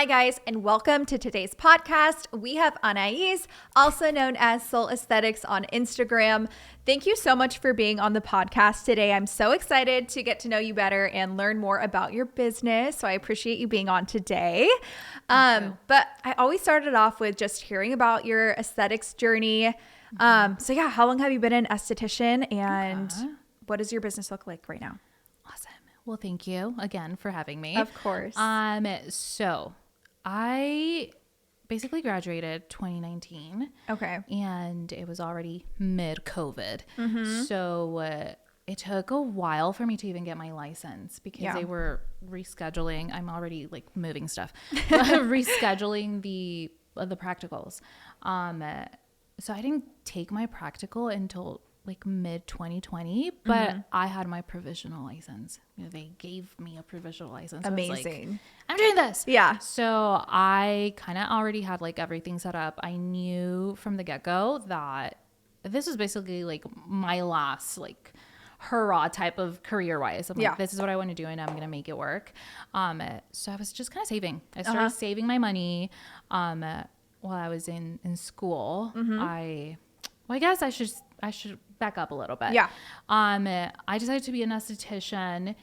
Hi guys, and welcome to today's podcast. We have Anaiz, also known as Soul Aesthetics on Instagram. Thank you so much for being on the podcast today. I'm so excited to get to know you better and learn more about your business. So I appreciate you being on today. But I always started off with just hearing about your aesthetics journey. So yeah, how long have you been an esthetician and what does your business look like right now? Awesome. Well, thank you again for having me. Of course. So I basically graduated 2019. Okay. And it was already mid-COVID. So it took a while for me to even get my license because they were rescheduling. I'm already like moving stuff, rescheduling the practicals. So I didn't take my practical until like mid 2020, but I had my provisional license. You know, they gave me a provisional license. Amazing. I was like, I'm doing this. Yeah. So I kind of already had like everything set up. I knew from the get-go that this was basically like my last like hurrah type of career-wise. I'm like, this is what I want to do and I'm going to make it work. So I was just kind of saving. I started saving my money while I was in school. I guess I should back up a little bit. Yeah. I decided to be an esthetician.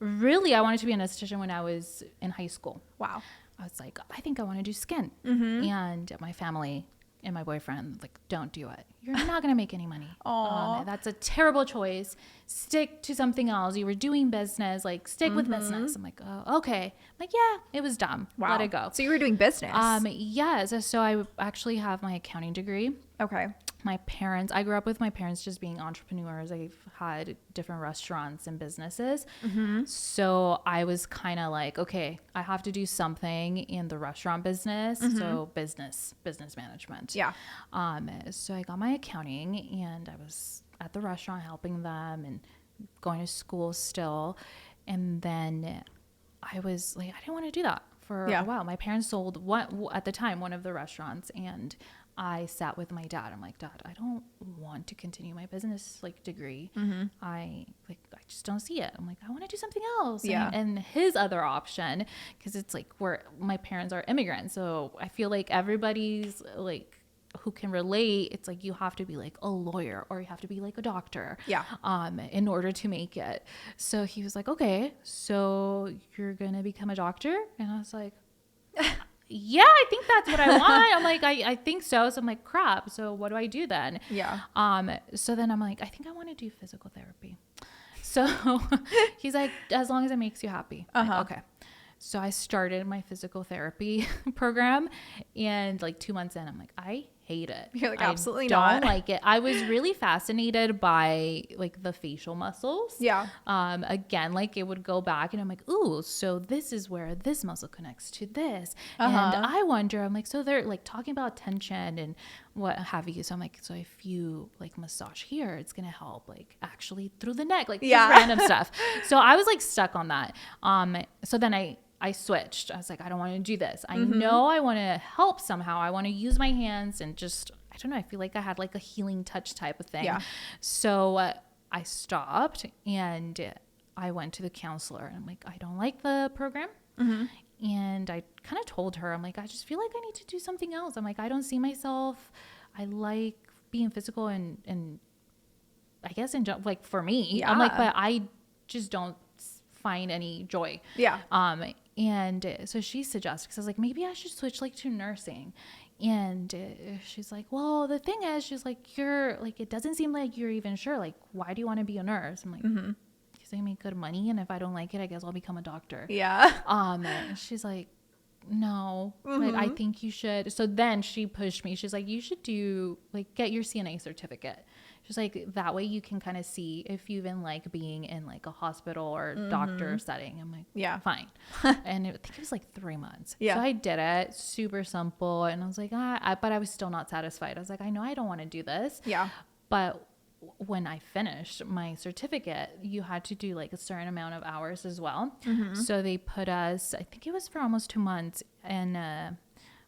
Really, I wanted to be an esthetician when I was in high school. Wow. I was like, I think I want to do skin. And my family and my boyfriend like, don't do it. You're not going to make any money. That's a terrible choice. Stick to something else. You were doing business, like stick with business. I'm like, oh, okay. I'm like, yeah, it was dumb. Wow. Let it go. So you were doing business. Yes. So I actually have my accounting degree. Okay. I grew up with my parents just being entrepreneurs. I've had different restaurants and businesses. So I was kind of like, okay, I have to do something in the restaurant business. So business management. Yeah. So I got my accounting and I was at the restaurant helping them and going to school still. And then I was like, I didn't want to do that for a while. My parents sold at the time, one of the restaurants, and I sat with my dad. I'm like, Dad, I don't want to continue my business like degree. I just don't see it. I'm like, I want to do something else. Yeah. And his other option, because it's like my parents are immigrants, so I feel like everybody's like who can relate. It's like you have to be like a lawyer or you have to be like a doctor. Yeah. In order to make it. So he was like, okay, so you're gonna become a doctor? And I was like, yeah, I think that's what I want. I'm like, I think so. So I'm like, crap. So what do I do then? Yeah. So then I'm like, I think I want to do physical therapy. So he's like, as long as it makes you happy. Like, okay. So I started my physical therapy program and like 2 months in, I'm like, I hate it. You're like, absolutely not. I not. don't like it. I was really fascinated by like the facial muscles. Yeah. Again, like it would go back and I'm like, ooh, so this is where this muscle connects to this. And I wonder, I'm like, so they're like talking about tension and what have you. So I'm like, so if you like massage here, it's going to help like actually through the neck, like just random stuff. So I was like stuck on that. So then I switched. I was like, I don't want to do this. I know I want to help somehow. I want to use my hands and just, I don't know. I feel like I had like a healing touch type of thing. Yeah. So I stopped and I went to the counselor and I'm like, I don't like the program. And I kind of told her, I'm like, I just feel like I need to do something else. I'm like, I don't see myself. I like being physical and I guess like for me, I'm like, but I just don't find any joy. Yeah. And so she suggested, because I was like, maybe I should switch like to nursing. And she's like, well, the thing is, she's like, you're like, it doesn't seem like you're even sure. Like, why do you want to be a nurse? I'm like, because I make good money. And if I don't like it, I guess I'll become a doctor. Yeah. She's like, no, like, I think you should. So then she pushed me. She's like, you should get your CNA certificate. She's like, that way you can kind of see if you even like being in like a hospital or doctor setting. I'm like, yeah, fine. And I think it was like 3 months. Yeah. So I did it, super simple. And I was like, but I was still not satisfied. I was like, I know I don't want to do this. Yeah. But when I finished my certificate, you had to do like a certain amount of hours as well. So they put us, I think it was for almost 2 months in,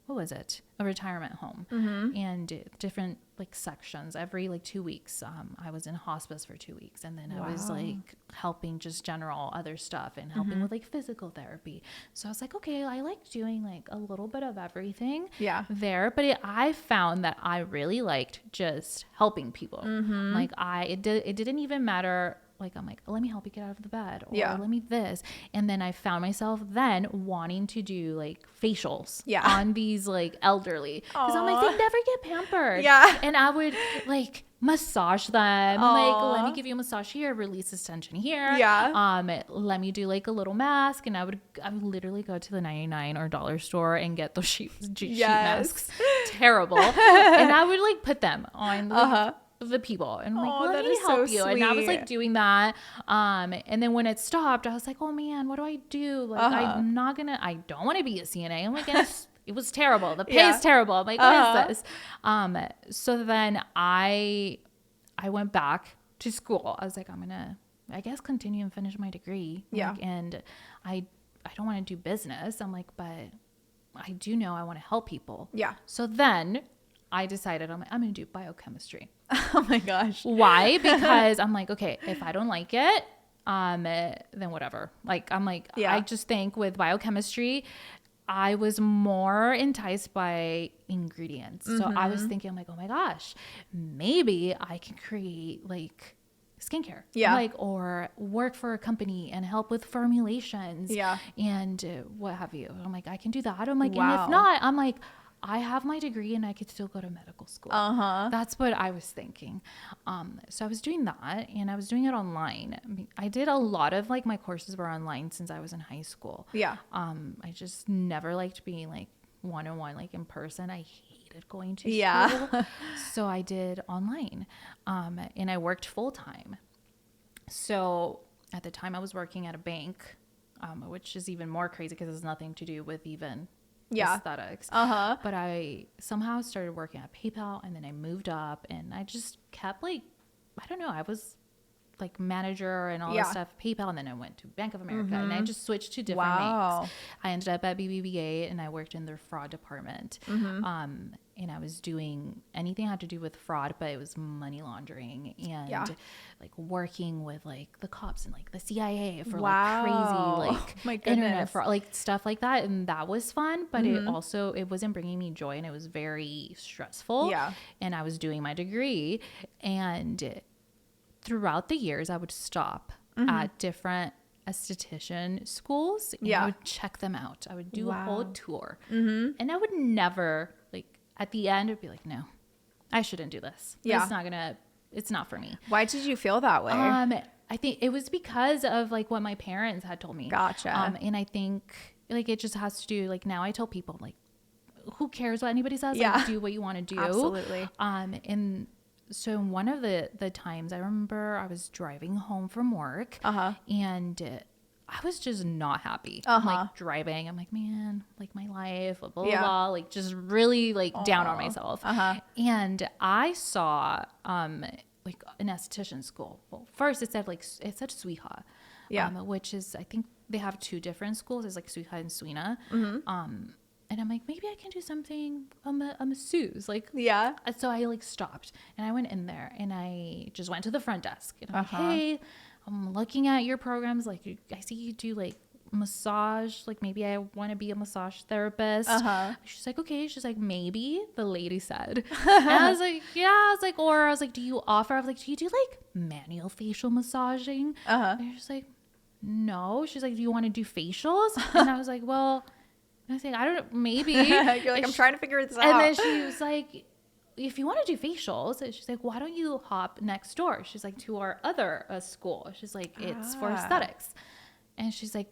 what was it? A retirement home and different like sections every like 2 weeks. I was in hospice for 2 weeks, and then I was like helping just general other stuff and helping with like physical therapy. So I was like, okay, I like doing like a little bit of everything there. But I found that I really liked just helping people. Like it didn't even matter. Like, I'm like, let me help you get out of the bed, or let me this. And then I found myself then wanting to do like facials on these like elderly, because I'm like, they never get pampered. And I would like massage them. Like, let me give you a massage here, release this tension here. Let me do like a little mask. And I would literally go to the 99 or dollar store and get those sheet masks. Terrible. And I would like put them on the people, and I'm like, let me help you. And I was like doing that. And then when it stopped, I was like, oh man, what do I do? Like, I don't want to be a CNA. I'm like, it was terrible. The pay is terrible. I'm like, what is this? So then I went back to school. I was like, I'm gonna, I guess, continue and finish my degree. Like, and I don't want to do business. I'm like, but I do know I want to help people. So then I decided I'm going to do biochemistry. Oh my gosh. Why? Because I'm like, okay, if I don't like it, then whatever. Like, I'm like, I just think with biochemistry, I was more enticed by ingredients. So I was thinking, I'm like, oh my gosh, maybe I can create like skincare, like, or work for a company and help with formulations, and what have you. I'm like, I can do that. I'm like, and if not, I'm like, I have my degree and I could still go to medical school. That's what I was thinking. So I was doing that, and I was doing it online. I mean, I did a lot of like my courses were online since I was in high school. I just never liked being like one-on-one, like in person. I hated going to school. So I did online, and I worked full time. So at the time I was working at a bank, which is even more crazy because it has nothing to do with even aesthetics. But I somehow started working at PayPal, and then I moved up, and I just kept like, I don't know, I was like manager and all that stuff, PayPal, and then I went to Bank of America, and I just switched to different banks. I ended up at BBVA, and I worked in their fraud department. And I was doing anything that had to do with fraud, but it was money laundering and like working with like the cops and like the CIA for like crazy like internet fraud, like stuff like that. And that was fun, but it wasn't bringing me joy, and it was very stressful. And I was doing my degree, and throughout the years I would stop at different esthetician schools, and I would check them out. I would do a whole tour, and I would never like, at the end, it'd be like, no, I shouldn't do this. It's not for me. Why did you feel that way? I think it was because of like what my parents had told me. Gotcha. And I think like it just has to do, like, now I tell people, like, who cares what anybody says? Like, do what you want to do. Absolutely. And so one of the times I remember I was driving home from work, and I was just not happy. Like driving, I'm like, man, like my life, blah, blah, blah, like just really like down on myself. And I saw like an esthetician school. Well, first it said Suiha, which is, I think they have two different schools. It's like Suiha and Suina. And I'm like, maybe I can do something, a masseuse. Like, so I like stopped, and I went in there, and I just went to the front desk, and I'm like, hey, I'm looking at your programs. Like, I see you do like massage. Like, maybe I want to be a massage therapist. She's like, okay. She's like, maybe, the lady said. And I was like, yeah. I was like, do you offer? I was like, do you do like manual facial massaging? And she's like, no. She's like, do you want to do facials? And I was like, well, I was like, I don't know, maybe. You're like, I'm trying to figure this out. And then she was like, if you want to do facials, she's like, why don't you hop next door? She's like, to our other school. She's like, it's for aesthetics. And she's like,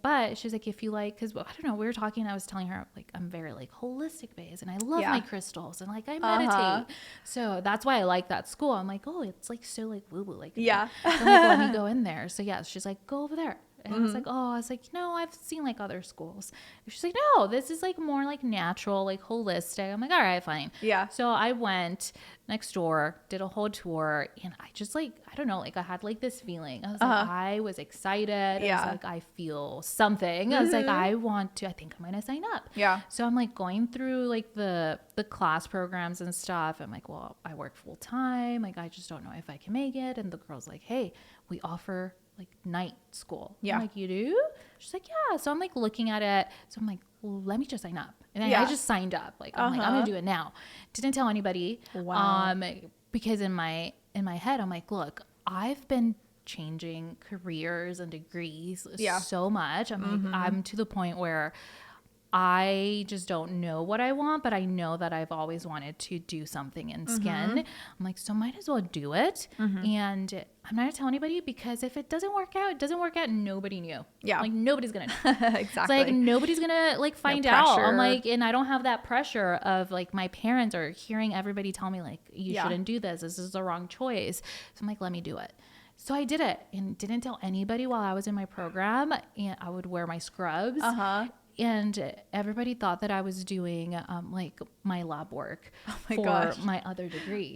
if you like, because I don't know, we were talking, and I was telling her, like, I'm very like holistic based, and I love my crystals, and like I meditate. So that's why I like that school. I'm like, oh, it's like so like woo woo, like, so I'm like, let me go in there. So she's like, go over there. And I was like, I've seen like other schools. And she's like, no, this is like more like natural, like holistic. I'm like, all right, fine. Yeah. So I went next door, did a whole tour, and I just like, I don't know, like I had like this feeling. I was like, I was excited. Yeah. I was like, I feel something. I was like, I think I'm going to sign up. Yeah. So I'm like going through like the class programs and stuff. I'm like, well, I work full time. Like, I just don't know if I can make it. And the girl's like, hey, we offer like night school. Yeah. I'm like, you do? She's like, yeah. So I'm like looking at it. So I'm like, well, let me just sign up. And I just signed up. Like, I'm like, I'm going to do it now. Didn't tell anybody. Wow. Because in my head, I'm like, look, I've been changing careers and degrees so much. I'm like, I'm to the point where I just don't know what I want, but I know that I've always wanted to do something in skin. I'm like, so might as well do it. And I'm not gonna tell anybody, because if it doesn't work out, it doesn't work out. Nobody knew. Yeah. Like nobody's gonna know. Exactly. It's like nobody's gonna like find out. I'm like, and I don't have that pressure of like my parents are hearing everybody tell me like, you shouldn't do this. This is the wrong choice. So I'm like, let me do it. So I did it and didn't tell anybody while I was in my program, and I would wear my scrubs. And everybody thought that I was doing like my lab work for my other degree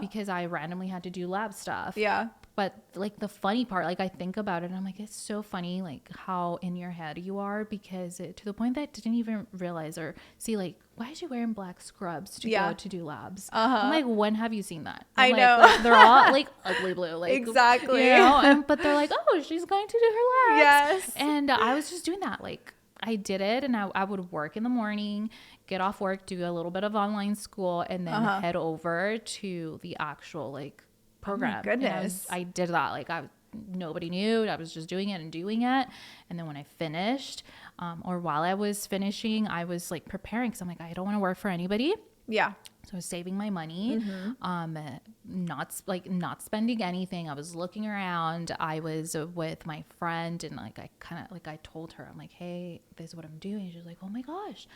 because I randomly had to do lab stuff. Yeah. But like the funny part, like I think about it and I'm like, it's so funny like how in your head you are, because to the point that I didn't even realize or see like, why is she wearing black scrubs to go to do labs? I'm like, when have you seen that? I like, know. Like, they're all like ugly blue. Like, exactly. You know? But they're like, oh, she's going to do her labs. Yes. And I was just doing that. Like, I did it, and I would work in the morning, get off work, do a little bit of online school, and then head over to the actual like program. Oh my goodness. I did that. Like nobody knew. I was just doing it and doing it. And then when I finished, or while I was finishing, I was like preparing, because I'm like, I don't want to work for anybody. Yeah. So I was saving my money, not spending anything. I was looking around. I was with my friend, and like I told her, I'm like, hey, this is what I'm doing. She's like, oh my gosh,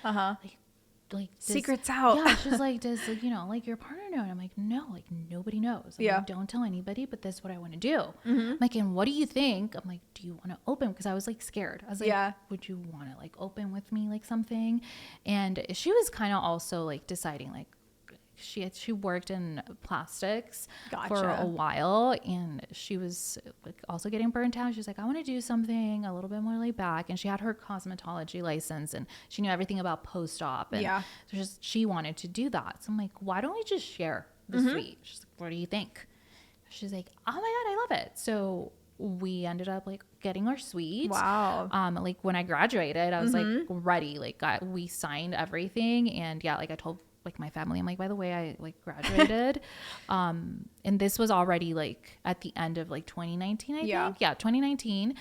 like secrets out. Yeah, she's like, does like, you know, like your partner know? And I'm like, no, like nobody knows. I'm like, don't tell anybody, but this is what I want to do. I'm like, and what do you think? I'm like, do you want to open? Because I was like scared. I was like, would you want to like open with me like something? And she was kind of also like deciding like, she worked in plastics for a while, and she was like also getting burnt out. She's like, I want to do something a little bit more laid back. And she had her cosmetology license, and she knew everything about post-op. And so she wanted to do that. So I'm like, why don't we just share the suite? She's like, what do you think? She's like, oh my God, I love it. So we ended up like getting our suite. Wow. Like when I graduated, I was like ready. Like we signed everything, and like I told like my family, I'm like, by the way, I like graduated. And this was already like at the end of like 2019, I think. Yeah, 2019.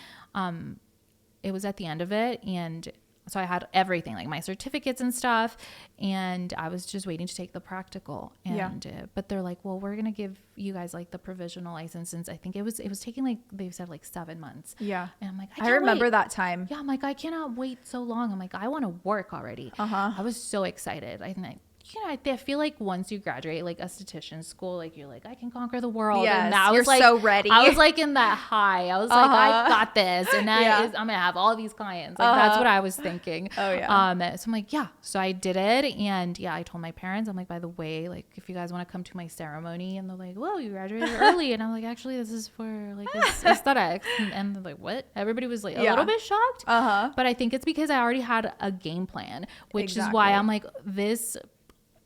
It was at the end of it. And so I had everything, like my certificates and stuff. And I was just waiting to take the practical. And but they're like, well, we're going to give you guys like the provisional license, since I think it was taking like, they said like 7 months. Yeah. And I'm like, I remember that time. Yeah. I'm like, I cannot wait so long. I'm like, I want to work already. I was so excited. I feel like once you graduate like esthetician school, like you're like, I can conquer the world. Yes, and that you're was like, so ready. I was like in that high. I was like, I got this, and I'm gonna have all these clients. Like that's what I was thinking. So I'm like, so I did it, and I told my parents, I'm like, by the way, like if you guys want to come to my ceremony, and they're like, whoa, you graduated early, and I'm like, actually, this is for like aesthetics, and they're like, what? Everybody was like a little bit shocked, but I think it's because I already had a game plan, which is why I'm like this.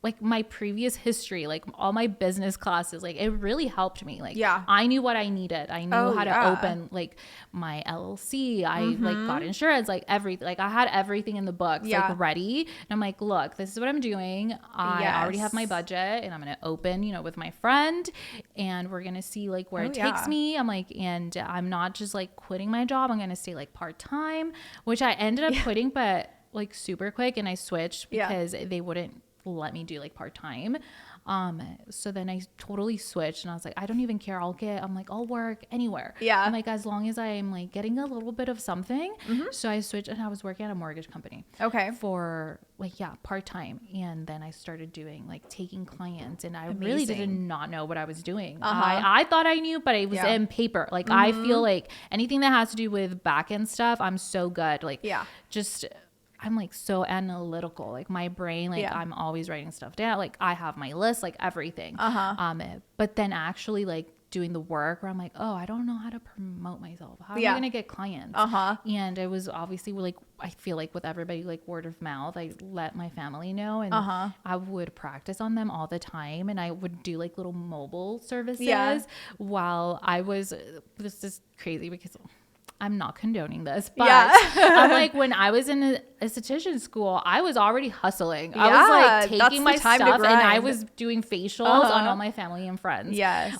Like my previous history, like all my business classes, like it really helped me. Like I knew what I needed. I knew how to open like my LLC. I like got insurance, like everything. Like I had everything in the books, like ready. And I'm like, look, this is what I'm doing. I already have my budget, and I'm going to open, with my friend, and we're going to see like where it takes me. I'm like, and I'm not just like quitting my job. I'm going to stay like part-time, which I ended up quitting, but like super quick. And I switched because they wouldn't let me do like part-time. So then I totally switched and I was like, I don't even care. I'll work anywhere. Yeah. I'm like, as long as I'm like getting a little bit of something. So I switched and I was working at a mortgage company. Okay. For part-time. And then I started doing like taking clients and I really did not know what I was doing. I thought I knew, but it was in paper. Like I feel like anything that has to do with back end stuff, I'm so good. Like I'm like so analytical, like my brain, like I'm always writing stuff down. Like I have my list, like everything. But then actually like doing the work where I'm like, oh, I don't know how to promote myself. How am I going to get clients? And it was obviously like, I feel like with everybody, like word of mouth, I let my family know and I would practice on them all the time. And I would do like little mobile services while I was, this is crazy because I'm not condoning this, but I'm like, when I was in esthetician school, I was already hustling. I was like taking my stuff and I was doing facials on all my family and friends. Yes.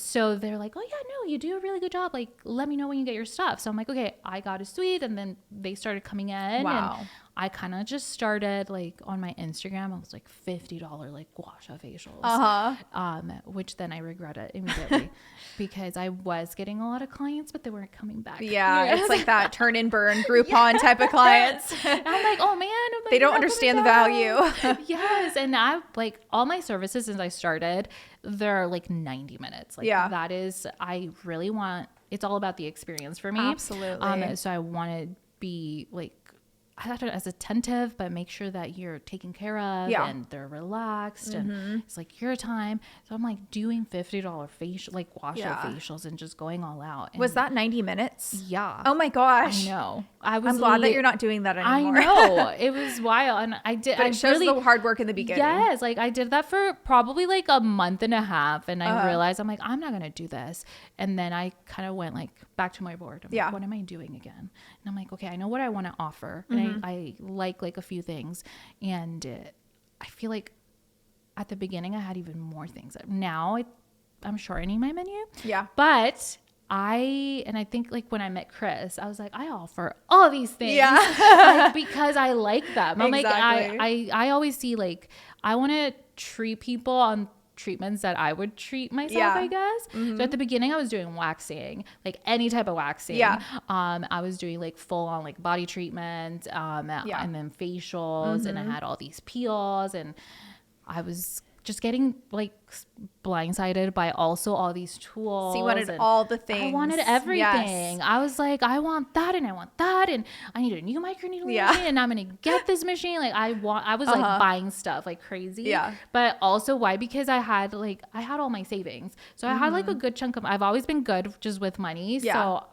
So they're like, oh yeah, no, you do a really good job. Like, let me know when you get your stuff. So I'm like, okay, I got a suite. And then they started coming in. Wow. And I kind of just started like on my Instagram. I was like $50 like gua sha facials, which then I regretted immediately because I was getting a lot of clients, but they weren't coming back. Yeah, it's like that turn and burn Groupon type of clients. And I'm like, oh man, they don't understand the value. Yes, and I like all my services since I started, they're like 90 minutes. Like that is, I really want. It's all about the experience for me. Absolutely. So I want to be like, I thought as attentive, but make sure that you're taken care of and they're relaxed and it's like your time. So I'm like doing $50 facial, like gua sha facials and just going all out. And was that 90 minutes? Yeah. Oh my gosh. I know. I'm glad that you're not doing that anymore. I know. It was wild. And I did. But it shows the hard work in the beginning. Yes. Like I did that for probably like a month and a half. And I realized I'm like, I'm not going to do this. And then I kind of went like back to my board. I'm like, what am I doing again? And I'm like, okay, I know what I want to offer. And I like a few things. And I feel like at the beginning I had even more things. Now I'm shortening my menu. Yeah. But I think like when I met Chris, I was like, I offer all these things like, because I like them. I'm exactly. Like, I always see like, I want to treat people on treatments that I would treat myself, I guess. So at the beginning I was doing waxing, like any type of waxing. I was doing like full on like body treatment, and then facials, and I had all these peels, and I was just getting like blindsided by also all these tools. So you wanted all the things. I wanted everything. I was like, I want that and I want that and I need a new microneedling machine and I'm gonna get this machine. Like I was like buying stuff like crazy. Yeah. But also why? Because I had all my savings. So I had like a good chunk of, I've always been good just with money. Yeah. So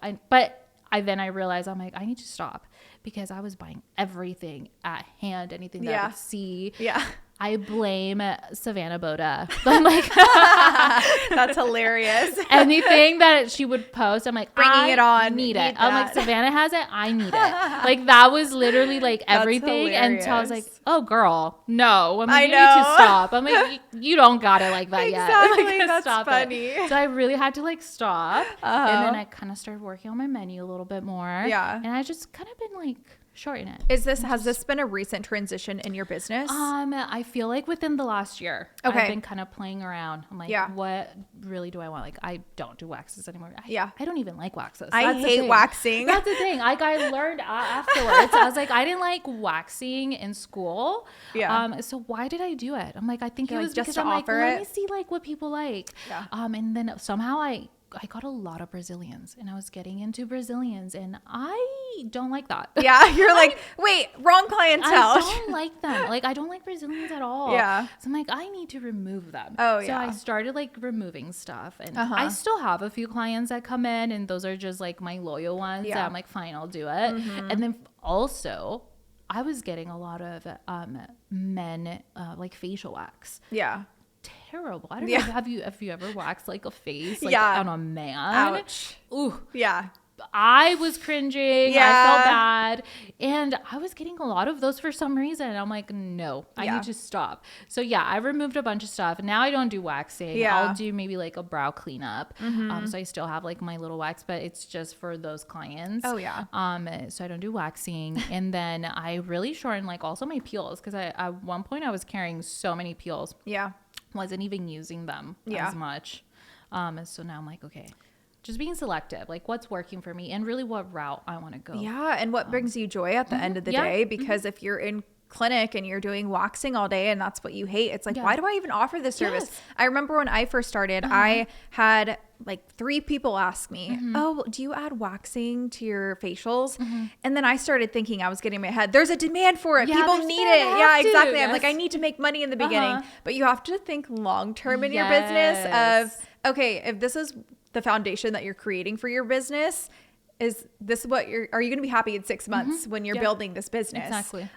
I realized I'm like, I need to stop because I was buying everything at hand, anything that I would see. Yeah. I blame Savannah Boda. I'm like, that's hilarious. Anything that she would post, I'm like, bringing it on. Need it. I'm like, Savannah has it. I need it. Like that was literally like everything. And so I was like, oh girl, no. I'm like, you need to stop. I'm like, you don't got it like that yet. Exactly. Like, that's stop funny. It. So I really had to like stop. And then I kind of started working on my menu a little bit more. Yeah. And I just kind of been like, shorten it. Has this been a recent transition in your business? I feel like within the last year, I've been kind of playing around. I'm like, what really do I want? Like, I don't do waxes anymore. I don't even like waxes. I hate waxing. That's the thing. Like I learned afterwards. I was like, I didn't like waxing in school. Yeah. So why did I do it? I'm like, I think it was just because I'm like, let me see like what people like. Yeah. And then somehow I got a lot of Brazilians and I was getting into Brazilians and I don't like that. Yeah. You're like, wait, wrong clientele. I don't like them. Like, I don't like Brazilians at all. Yeah. So I'm like, I need to remove them. Oh, yeah. So I started like removing stuff and I still have a few clients that come in and those are just like my loyal ones. Yeah. I'm like, fine, I'll do it. And then also I was getting a lot of men like facial wax. Yeah. Terrible. I don't know. Have you ever waxed like a face on a man? Ouch. Ooh. Yeah. I was cringing. Yeah. I felt bad. And I was getting a lot of those for some reason. And I'm like, no, I need to stop. So I removed a bunch of stuff. Now I don't do waxing. Yeah. I'll do maybe like a brow cleanup. So I still have like my little wax, but it's just for those clients. Oh yeah. So I don't do waxing. And then I really shortened like also my peels because at one point I was carrying so many peels. Yeah. wasn't even using them as much. And so now I'm like, okay, just being selective, like what's working for me and really what route I want to go. Yeah. And what brings you joy at the end of the day, because if you're in clinic and you're doing waxing all day and that's what you hate, it's like, why do I even offer this service? I remember when I first started, I had like 3 people ask me, oh, do you add waxing to your facials? And then I started thinking, I was getting in my head, there's a demand for it. People need it. Yeah, exactly. I'm like, I need to make money in the beginning, but you have to think long-term in your business of, okay, if this is the foundation that you're creating for your business, is this what are you going to be happy in 6 months when you're building this business? Exactly.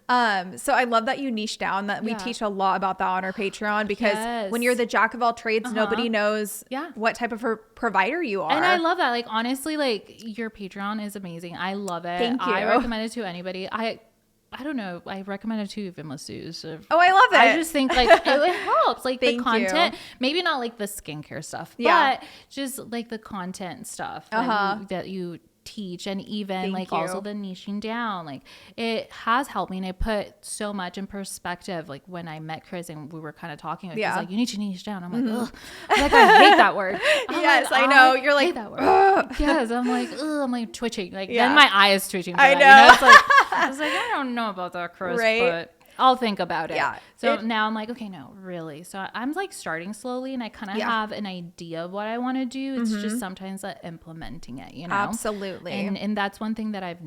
So I love that you niche down, that we teach a lot about that on our Patreon, because when you're the jack of all trades, nobody knows what type of provider you are. And I love that. Like, honestly, like your Patreon is amazing. I love it. Thank you. I recommend it to anybody. I don't know. I recommend it to even masseuses. Oh, I love it. I just think like it helps. Like the content, maybe not like the skincare stuff, but just like the content stuff that you teach, and even also the niching down, like it has helped me, and it put so much in perspective. Like when I met Chris and we were kind of talking, he's like, you need to niche down. I'm like, ugh. I'm like, I hate that word. Yes, I know. You're like, that word. Yes, I'm like, ugh. I'm like twitching. Like then my eye is twitching. I know. You know, it's like I was like, I don't know about that, Chris, but I'll think about it. Yeah. So now I'm like, okay, no, really. So I'm like starting slowly, and I kind of have an idea of what I want to do. It's just sometimes implementing it, you know? Absolutely. And that's one thing that I've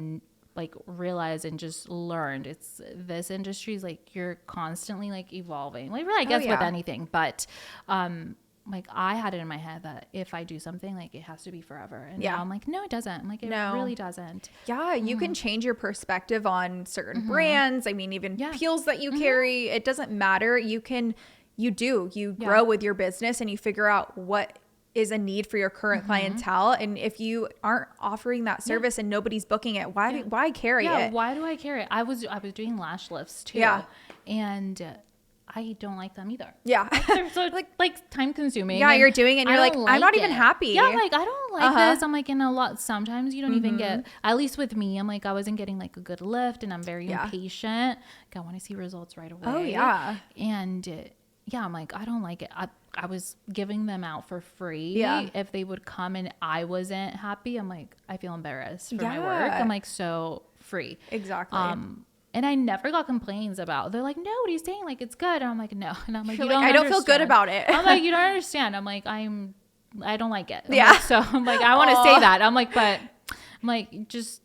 like realized and just learned. It's this industry is like, you're constantly like evolving. Like really, I guess with anything, but like I had it in my head that if I do something, like it has to be forever. And now I'm like, no, it doesn't. I'm like, it really doesn't. Yeah. You can change your perspective on certain brands. I mean, even peels that you carry, it doesn't matter. You grow with your business, and you figure out what is a need for your current clientele. And if you aren't offering that service and nobody's booking it, why carry it? Why do I carry it? I was doing lash lifts too. And I don't like them either. Yeah. They're so like time consuming. Yeah, you're doing it and you're like, I'm not even happy. Yeah, like I don't like this. I'm like, sometimes you don't even get, at least with me, I'm like, I wasn't getting like a good lift, and I'm very impatient. Like I want to see results right away. Oh yeah. And I'm like, I don't like it. I was giving them out for free. Yeah. If they would come and I wasn't happy, I'm like, I feel embarrassed for my work. I'm like, so free. Exactly. And I never got complaints about. They're like, no, what are you saying? Like, it's good. And I'm like, no. And I'm like, I don't feel good about it. I'm like, you don't understand. I'm like, I don't like it. Like, so I'm like, I want to say that. I'm like, but I'm like, just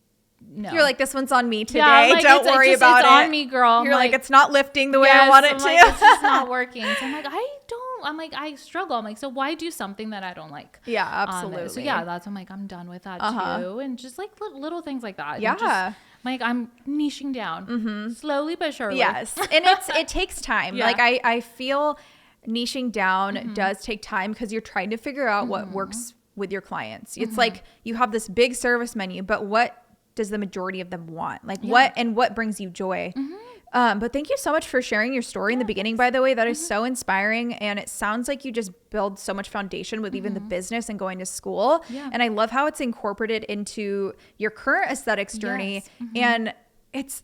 no. You're like, this one's on me today. Like, don't worry about it. It's on me, girl. You're like, it's not lifting the way I want it to. Like, it's just not working. So I'm like, I struggle. I'm like, so why do something that I don't like? Yeah, absolutely. So that's, I'm like, I'm done with that too. And just like little things like that. Yeah. Like I'm niching down slowly but surely. Yes. And it takes time. Like I feel niching down does take time, because you're trying to figure out what works with your clients. It's like you have this big service menu, but what does the majority of them want? Like what brings you joy? But thank you so much for sharing your story in the beginning, by the way. That is so inspiring. And it sounds like you just build so much foundation with even the business and going to school. Yeah. And I love how it's incorporated into your current aesthetics journey. And it's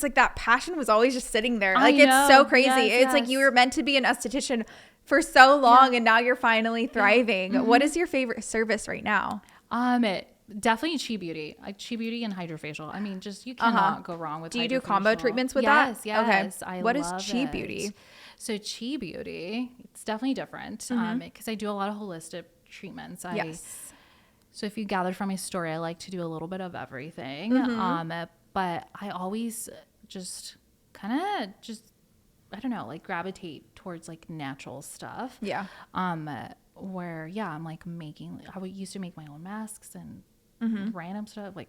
like that passion was always just sitting there. Like, it's so crazy. It's like you were meant to be an esthetician for so long, and now you're finally thriving. What is your favorite service right now? Definitely Chi Beauty, like Chi Beauty and hydrofacial. I mean, just you cannot go wrong with. Do you do combo treatments with that? Yes. Okay. What is Chi Beauty? So Chi Beauty, it's definitely different because I do a lot of holistic treatments. So if you gathered from my story, I like to do a little bit of everything. But I always just kind of I don't know, like gravitate towards like natural stuff. Yeah. Where I'm like I used to make my own masks and random stuff, like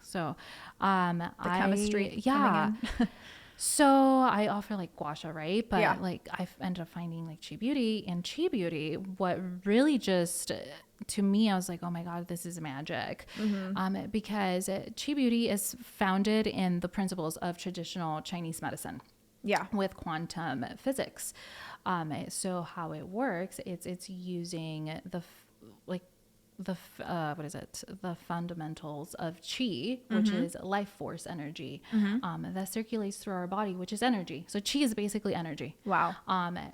so the chemistry so I offer like gua sha, right? But like I ended up finding like Chi Beauty, and Chi Beauty, what really just to me, I was like, oh my God, this is magic. Because Chi Beauty is founded in the principles of traditional Chinese medicine. Yeah. With quantum physics. So how it works, it's using the fundamentals of chi, which is life force energy, that circulates through our body, which is energy. So chi is basically energy. Wow.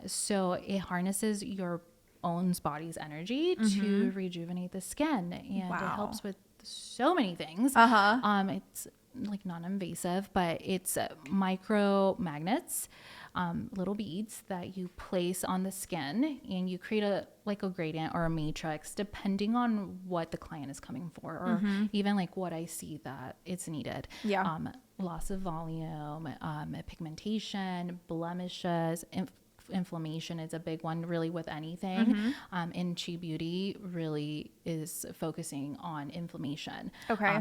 So it harnesses your own body's energy to rejuvenate the skin, and it helps with so many things. It's like non-invasive, but it's micro magnets, little beads that you place on the skin, and you create a gradient or a matrix depending on what the client is coming for, or even like what I see that it's needed. Loss of volume, pigmentation, blemishes, inflammation is a big one really with anything. And Chi Beauty really is focusing on inflammation.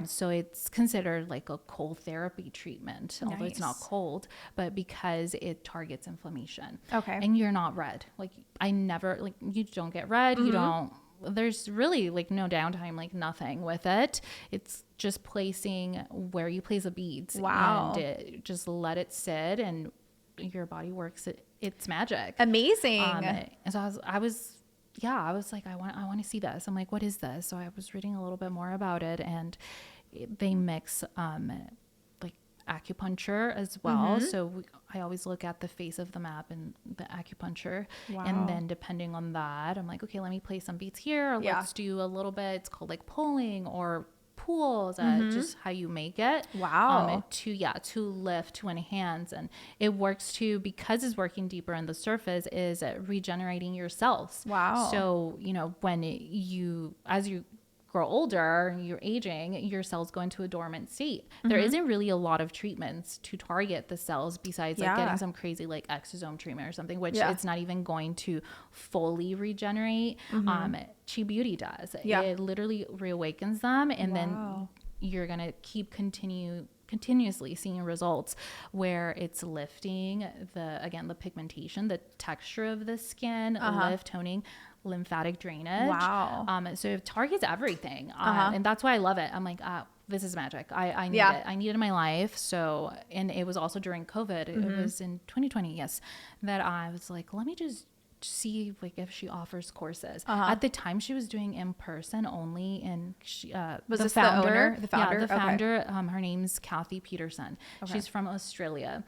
So it's considered like a cold therapy treatment, although it's not cold, but because it targets inflammation. And you're not red. Like I never, like you don't get red. You don't, there's really like no downtime, like nothing with it. It's just placing where you place the beads. And just let it sit, and your body works it's magic. Amazing. And so I was like, I want to see this. I'm like, what is this? So I was reading a little bit more about it, and they mix like acupuncture as well. So I always look at the face of the map and the acupuncture. And then depending on that, I'm like, okay, let me place some beads here. Or let's do a little bit. It's called like pulling or pools, just how you make it. To lift, to enhance, and it works to, because it's working deeper in the surface, is regenerating your cells. So when as you grow older, you're aging, your cells go into a dormant state. There isn't really a lot of treatments to target the cells besides like getting some crazy like exosome treatment or something, which it's not even going to fully regenerate. Chi Beauty does. It literally reawakens them, and then you're gonna keep continuously seeing results where it's lifting the pigmentation, the texture of the skin, lift, toning, lymphatic drainage. So it targets everything. And that's why I love it. I'm like, this is magic. I need it. I need it in my life. So, and it was also during COVID. It was in 2020, that I was like, let me just see like if she offers courses. At the time she was doing in person only, and she was the founder? The founder. Her name's Kathy Peterson. She's from Australia.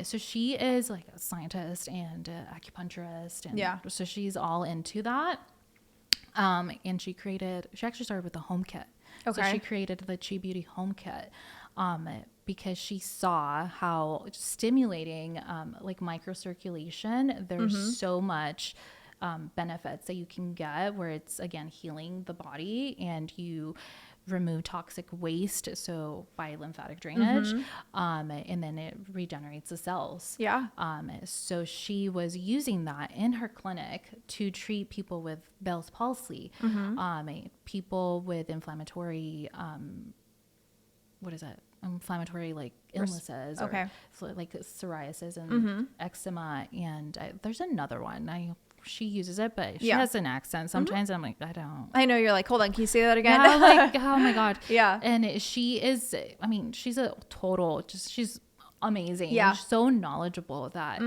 So she is like a scientist and acupuncturist, and so she's all into that. And she actually started with a home kit. So she created the Chi Beauty home kit, because she saw how stimulating, like microcirculation, there's so much benefits that you can get, where it's again healing the body, and you remove toxic waste, so by lymphatic drainage, and then it regenerates the cells. So she was using that in her clinic to treat people with Bell's palsy, people with inflammatory inflammatory like illnesses, or like psoriasis and eczema, and there's another one. She uses it, but she has an accent sometimes. I'm like, I know, you're like, hold on, can you say that again? I'm like, oh my God. And she is, she's a total, she's amazing. She's so knowledgeable that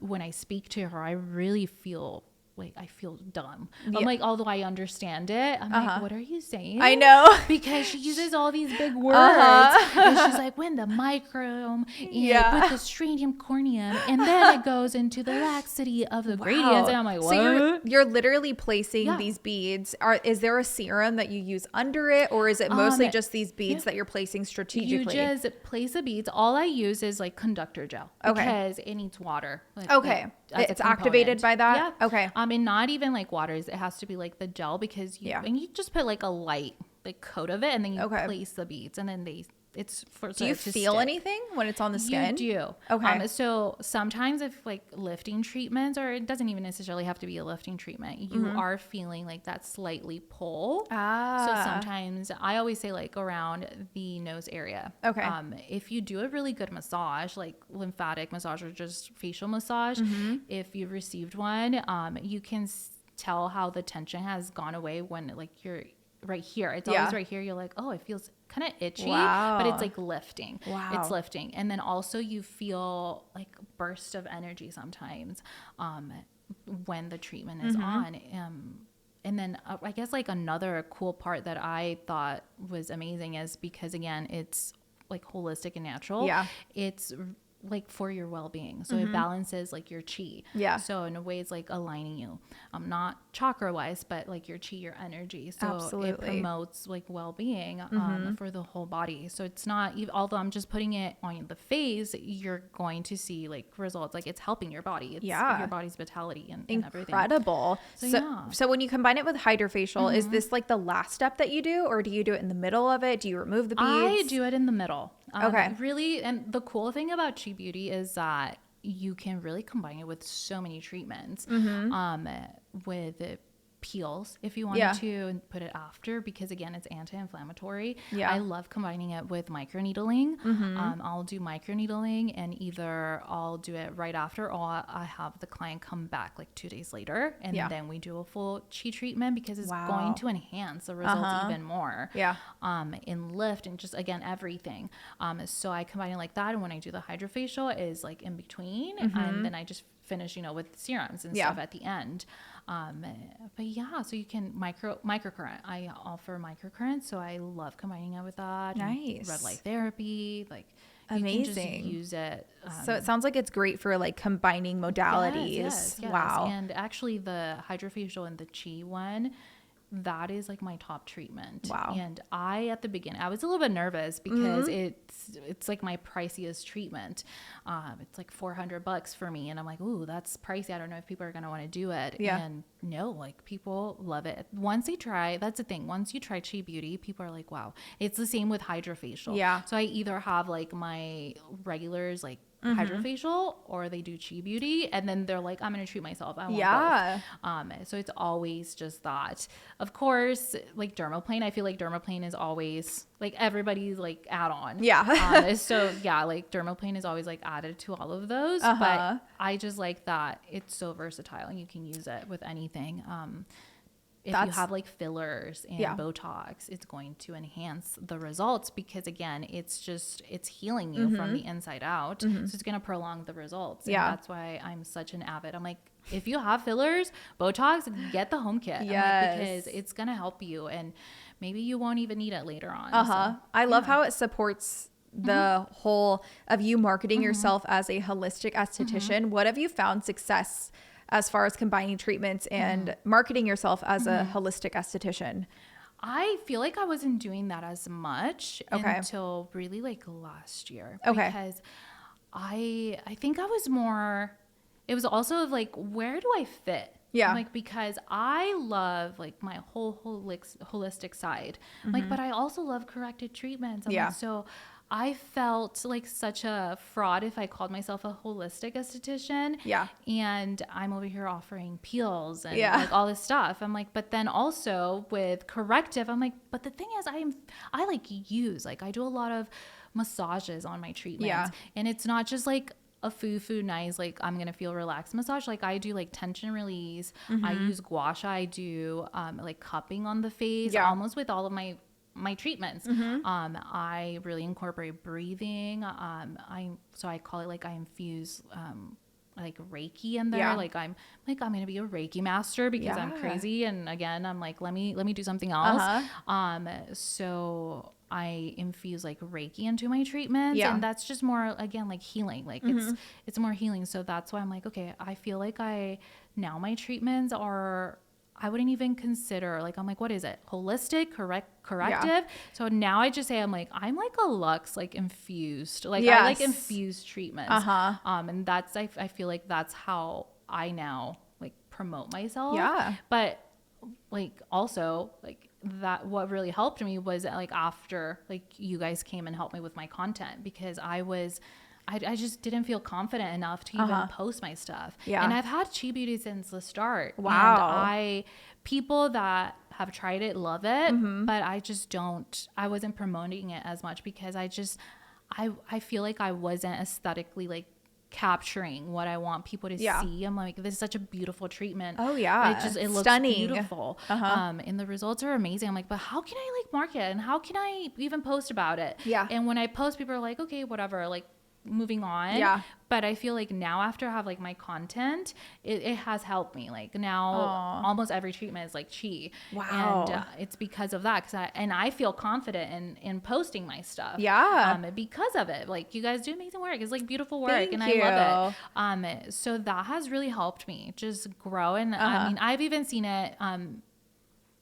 when I speak to her, I really feel like I feel dumb. I'm like, although I understand it, I'm like, what are you saying? I know. Because she uses all these big words. And she's like, when the microme and with the stradium corneum, and then it goes into the laxity of the gradients. And I'm like, what? So you're literally placing these beads. Is there a serum that you use under it, or is it mostly just these beads that you're placing strategically? You just place the beads. All I use is like conductor gel, because it needs water. It's activated by that. And not even like waters. It has to be like the gel, because and you just put like a light like coat of it, and then you place the beads, and then it's for. Do you feel anything when it's on the skin? You do. So sometimes if like lifting treatments, or it doesn't even necessarily have to be a lifting treatment, you are feeling like that slightly pull. So sometimes I always say like around the nose area. If you do a really good massage, like lymphatic massage or just facial massage, if you've received one, you can tell how the tension has gone away when like you're right here. It's always right here. You're like, oh, it feels kind of itchy, but it's like lifting. It's lifting. And then also you feel like a burst of energy sometimes when the treatment is on. and then I guess like another cool part that I thought was amazing is because again, it's like holistic and natural. Yeah. It's like for your well-being. So it balances like your chi. Yeah. So in a way it's like aligning you, not chakra wise, but like your chi, your energy. So Absolutely. it promotes like well-being for the whole body. So it's not even, although I'm just putting it on the face, you're going to see like results. Like it's helping your body. It's your body's vitality and everything. Incredible. So when you combine it with hydrofacial, is this like the last step that you do, or do you do it in the middle of it? Do you remove the beads? I do it in the middle. Okay. Really, and the cool thing about Chi Beauty is that you can really combine it with so many treatments. With peels if you wanted to, and put it after, because again, it's anti-inflammatory. I love combining it with microneedling. I'll do microneedling, and either I'll do it right after, or I have the client come back like 2 days later, and then we do a full chi treatment, because it's going to enhance the results even more. In lift and just again everything. So I combine it like that, and when I do the hydrofacial is like in between, and then I just finish, with serums and stuff at the end. But yeah, so you can microcurrent. I offer microcurrent, so I love combining it with that. Nice. Red light therapy, like amazing. You can just use it. So it sounds like it's great for like combining modalities. Yes. Wow. And actually the hydrofacial and the chi one, that is like my top treatment. Wow. And at the beginning, I was a little bit nervous because it's like my priciest treatment. It's like $400 for me. And I'm like, ooh, that's pricey. I don't know if people are going to want to do it. And no, like people love it. Once they try, that's the thing. Once you try Chi Beauty, people are like, wow. It's the same with hydrofacial. Yeah. So I either have like my regulars, like hydrofacial, or they do Chi Beauty, and then they're like, I'm gonna treat myself. I want both. So it's always just that. Of course, like dermaplane, I feel like dermaplane is always like everybody's like add on. So yeah, like dermaplane is always like added to all of those. But I just like that it's so versatile and you can use it with anything. If you have like fillers and Botox, it's going to enhance the results, because again, it's healing you from the inside out. So it's going to prolong the results. And that's why I'm such an avid. I'm like, if you have fillers, Botox, get the home kit. Because it's going to help you, and maybe you won't even need it later on. So, I love how it supports the whole of you marketing yourself as a holistic esthetician. What have you found success as far as combining treatments and marketing yourself as a holistic esthetician? I feel like I wasn't doing that as much until really like last year. Because I think I was more, it was also like, where do I fit? Like, because I love like my whole holistic side, like, but I also love corrective treatments. Like, so I felt like such a fraud if I called myself a holistic esthetician. And I'm over here offering peels and like all this stuff. I'm like, but then also with corrective, I'm like, but the thing is I I do a lot of massages on my treatments. And it's not just like a foo nice, like I'm going to feel relaxed massage. Like I do like tension release. I use gua sha. I do like cupping on the face, almost with all of my treatments. I really incorporate breathing. So I call it like I infuse like Reiki in there. Like I'm gonna be a Reiki master because I'm crazy, and again I'm like, let me do something else. So I infuse like Reiki into my treatments, and that's just more again like healing. Like it's more healing. So that's why I'm like, okay, I feel like now my treatments are, I wouldn't even consider, like, I'm like, what is it? Holistic, corrective. So now I just say, I'm like a luxe, like infused, like I like infused treatments. And that's, I feel like that's how I now like promote myself. But like also like that, what really helped me was like after like you guys came and helped me with my content, because I just didn't feel confident enough to even post my stuff. And I've had Chi Beauty since the start. And people that have tried it love it, but I wasn't promoting it as much because I feel like I wasn't aesthetically like capturing what I want people to see. I'm like, this is such a beautiful treatment. It looks stunning, beautiful. And the results are amazing. I'm like, but how can I like market, and how can I even post about it? And when I post, people are like, okay, whatever, like moving on. Yeah. But I feel like now after I have like my content, it has helped me. Like now almost every treatment is like chi. Wow. And it's because of that. I feel confident in posting my stuff. Yeah. Because of it. Like you guys do amazing work. It's like beautiful work. Thank and you. I love it. So that has really helped me just grow. And I mean, I've even seen it,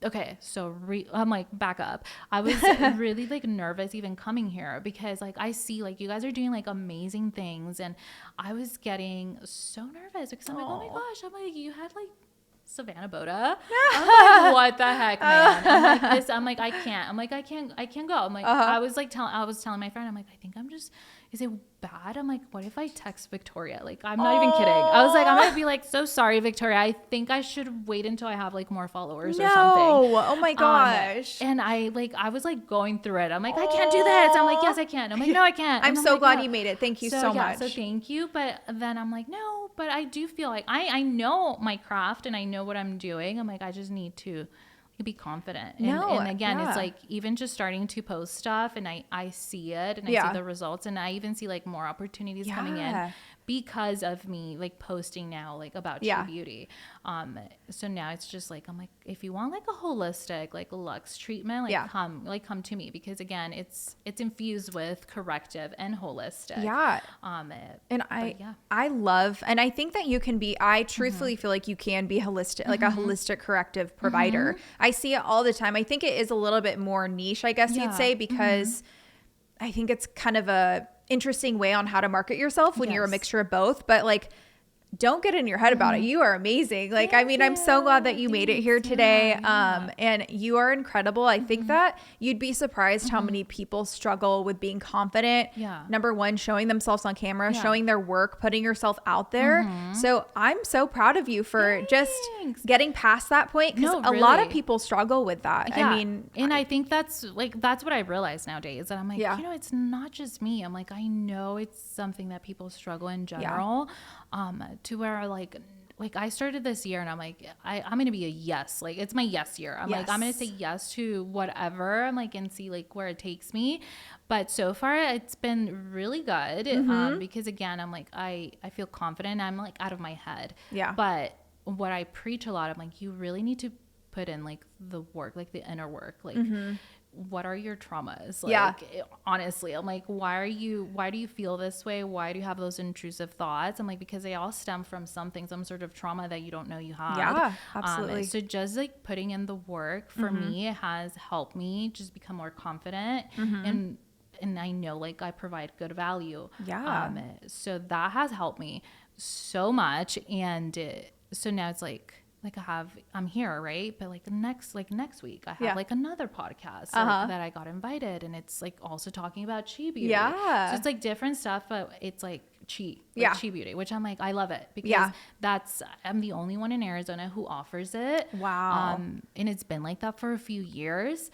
okay, so I'm like, back up. I was really like nervous even coming here because like I see like you guys are doing like amazing things, and I was getting so nervous because I'm like, oh my gosh, I'm like, you had like Savannah Boda. I'm like, what the heck, man? I'm like, I can't. I'm like, I can't go. I'm like, I was telling my friend, I'm like, I think I'm just, is it bad? I'm like, what if I text Victoria? Like, I'm not even kidding. I was like, I'm gonna be like, so sorry, Victoria. I think I should wait until I have like more followers or something. Oh my gosh. And I was like going through it. I'm like, I can't do this. I'm like, yes, I can. I'm like, no, I can't. I'm so glad you made it. Thank you so much. So thank you. But then I'm like, no, but I do feel like I know my craft and I know what I'm doing. I'm like, I just need to be confident. And again, it's like even just starting to post stuff and I see it and I see the results, and I even see like more opportunities coming in because of me like posting now like about Chi Beauty. So now it's just like, I'm like, if you want like a holistic like luxe treatment, like come to me, because again, it's infused with corrective and holistic. And I love, and I think that you can be, I truthfully feel like you can be holistic, like a holistic corrective provider. I see it all the time. I think it is a little bit more niche, I guess you'd say, because I think it's kind of a interesting way on how to market yourself when you're a mixture of both. But like, don't get in your head about it. You are amazing. Like, I mean, I'm so glad that you made it here today. And you are incredible. I think that you'd be surprised how many people struggle with being confident. Number one, showing themselves on camera, showing their work, putting yourself out there. So I'm so proud of you for just getting past that point. Because a lot of people struggle with that. I mean, and I think that's what I realize nowadays, that I'm like, you know, it's not just me. I'm like, I know it's something that people struggle in general. To where like I started this year and I'm like, I'm going to be a yes. Like, it's my yes year. I'm like, I'm going to say yes to whatever. I'm like, and see like where it takes me. But so far it's been really good. Because again, I'm like, I feel confident. I'm like out of my head. But what I preach a lot, I'm like, you really need to put in like the work, like the inner work, like what are your traumas? Like, honestly, I'm like, why do you feel this way? Why do you have those intrusive thoughts? I'm like, because they all stem from something, some sort of trauma that you don't know you have. Yeah, absolutely. So just like putting in the work for me has helped me just become more confident and I know like I provide good value. So that has helped me so much. And so now it's like I'm here, right? But like next week I have like another podcast that I got invited, and it's like also talking about Chi Beauty. So it's like different stuff, but it's like Chi Beauty, which I'm like, I love it because I'm the only one in Arizona who offers it. Wow. And it's been like that for a few years.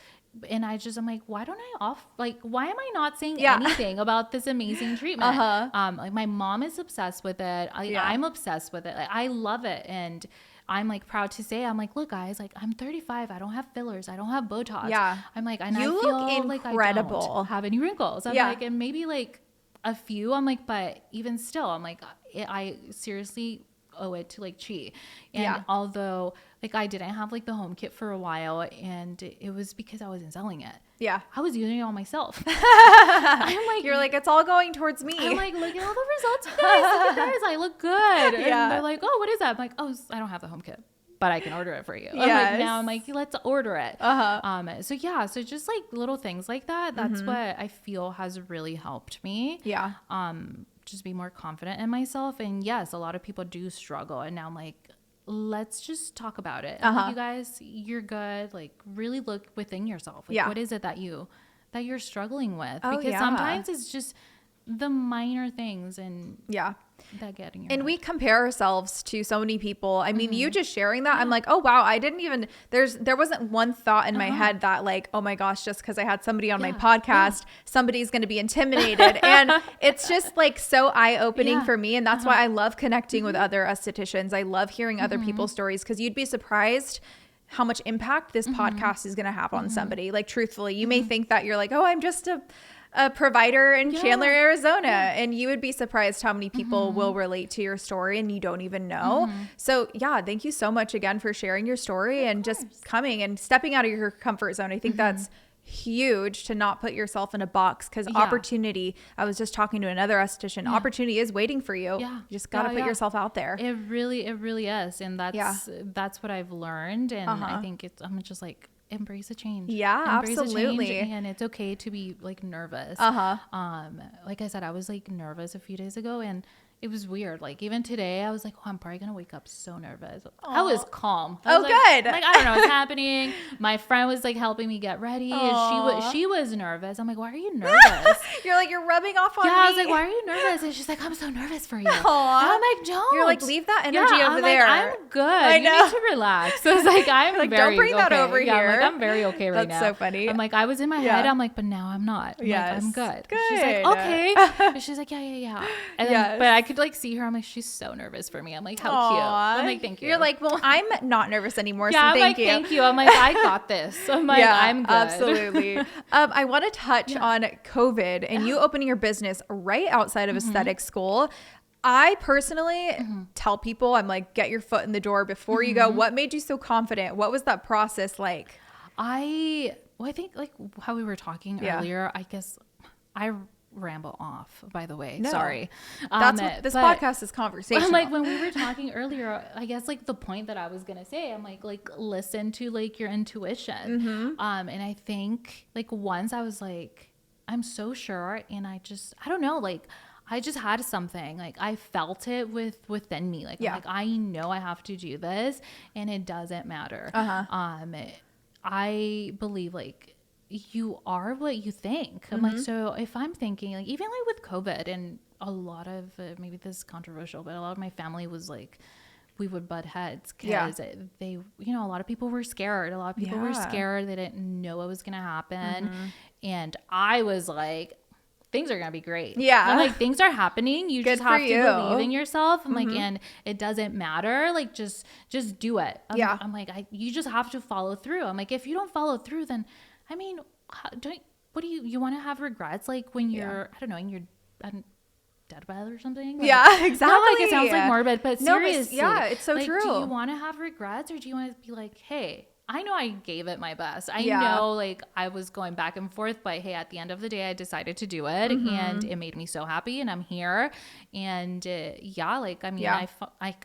And I'm like, why don't I why am I not saying anything about this amazing treatment? Like my mom is obsessed with it. I'm obsessed with it. Like, I love it. And I'm like proud to say, I'm like, look guys, like I'm 35. I don't have fillers. I don't have Botox. I'm like, and you I feel look incredible. Like I don't have any wrinkles. I'm like, and maybe like a few. I'm like, but even still, I'm like, I seriously owe it to like Chi. And although like I didn't have like the home kit for a while, and it was because I wasn't selling it. I was using it on myself. I'm like, you're like, it's all going towards me. I'm like, look at all the results, you guys. Look at this. I look good. And they're like, oh, what is that? I'm like, oh, I don't have the home kit, but I can order it for you. I'm like, let's order it. So just like little things like that. That's what I feel has really helped me. Just be more confident in myself. And yes, a lot of people do struggle. And now I'm like, let's just talk about it. Like, you guys, you're good. Like, really look within yourself. Like, what is it that you're struggling with? Because sometimes it's just the minor things and that get in your head. We compare ourselves to so many people. I mean, you just sharing that, I'm like, oh wow, I didn't even, there wasn't one thought in my head that like, oh my gosh, just because I had somebody on my podcast, somebody's going to be intimidated. And it's just like so eye-opening for me. And that's why I love connecting with other estheticians. I love hearing other people's stories, because you'd be surprised how much impact this podcast is going to have on somebody. Like, truthfully, you may think that you're like, oh, I'm just a a provider in Chandler, Arizona, and you would be surprised how many people will relate to your story and you don't even know. So yeah, thank you so much again for sharing your story and just coming and stepping out of your comfort zone. I think that's huge, to not put yourself in a box, because opportunity, I was just talking to another esthetician, opportunity is waiting for you. You just got to put yourself out there. It really is. And that's what I've learned. And I think I'm just like, embrace a change. Embrace absolutely. A change, and it's okay to be like nervous. Like I said, I was like nervous a few days ago, and it was weird. Like even today, I was like, oh, I'm probably gonna wake up so nervous. I was calm. I was like, good. Like, I don't know what's happening. My friend was like helping me get ready, and she was nervous. I'm like, why are you nervous? You're like, you're rubbing off on me. I was like, why are you nervous? And she's like, I'm so nervous for you. And I'm like, don't. You're like, leave that energy over there. Like, I'm good. I know. You need to relax. So I was like, I'm like, very don't bring that over here. here. I'm like, I'm very okay right now. That's so funny. I'm like, I was in my head. I'm like, but now I'm not. I'm like, I'm good. She's like, okay. And she's like, yeah. And then, but I could like see her. I'm like, she's so nervous for me. I'm like, how cute. I'm like, thank you. You're like, well, I'm not nervous anymore. Yeah, so thank you. Thank you. I'm like, I got this. I'm like, I'm good. Absolutely. I want to touch on COVID and you opening your business right outside of aesthetic school. I personally tell people, I'm like, get your foot in the door before you go. What made you so confident? What was that process like? I think like how we were talking earlier, I guess I ramble off, by the way. Sorry. That's what this podcast is, conversational. Like when we were talking earlier, I guess like the point that I was going to say, I'm like listen to like your intuition. And I think like once I was like, I'm so sure. And I don't know, like I just had something, like I felt it within me. Like, I'm like, I know I have to do this and it doesn't matter. I believe like you are what you think. I'm like, so if I'm thinking like, even like with COVID and a lot of, maybe this is controversial, but a lot of my family was like, we would butt heads because they, you know, a lot of people were scared. A lot of people were scared. They didn't know what was going to happen. And I was like, things are going to be great. I'm like, things are happening. You just have to believe in yourself. I'm like, and it doesn't matter. Like, just do it. I'm like, you just have to follow through. I'm like, if you don't follow through, then, I mean, what do you want to have regrets? Like when you're, I don't know, in your deathbed or something? Like, exactly. Not like it sounds like morbid, but seriously. It's so like, true. Do you want to have regrets, or do you want to be like, hey, I know I gave it my best. I know like I was going back and forth, but hey, at the end of the day, I decided to do it and it made me so happy and I'm here. And like, I mean,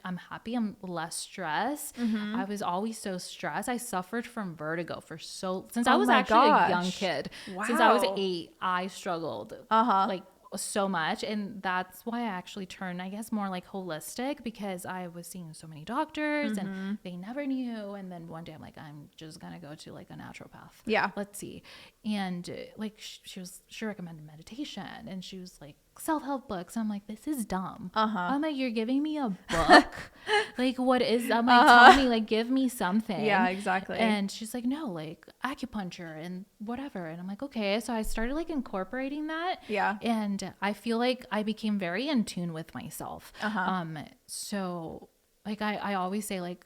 I'm happy. I'm less stressed. I was always so stressed. I suffered from vertigo since I was actually a young kid. Since I was 8, I struggled like so much, and that's why I actually turned, I guess, more like holistic, because I was seeing so many doctors and they never knew. And then one day I'm like, I'm just gonna go to like a naturopath. Let's see. And like she recommended meditation, and she was like, self-help books. I'm like, this is dumb. I'm like, you're giving me a book? Like, what is, I'm like, tell me, like, give me something. Exactly. And she's like, no, like acupuncture and whatever. And I'm like, okay. So I started like incorporating that. And I feel like I became very in tune with myself. So like I always say like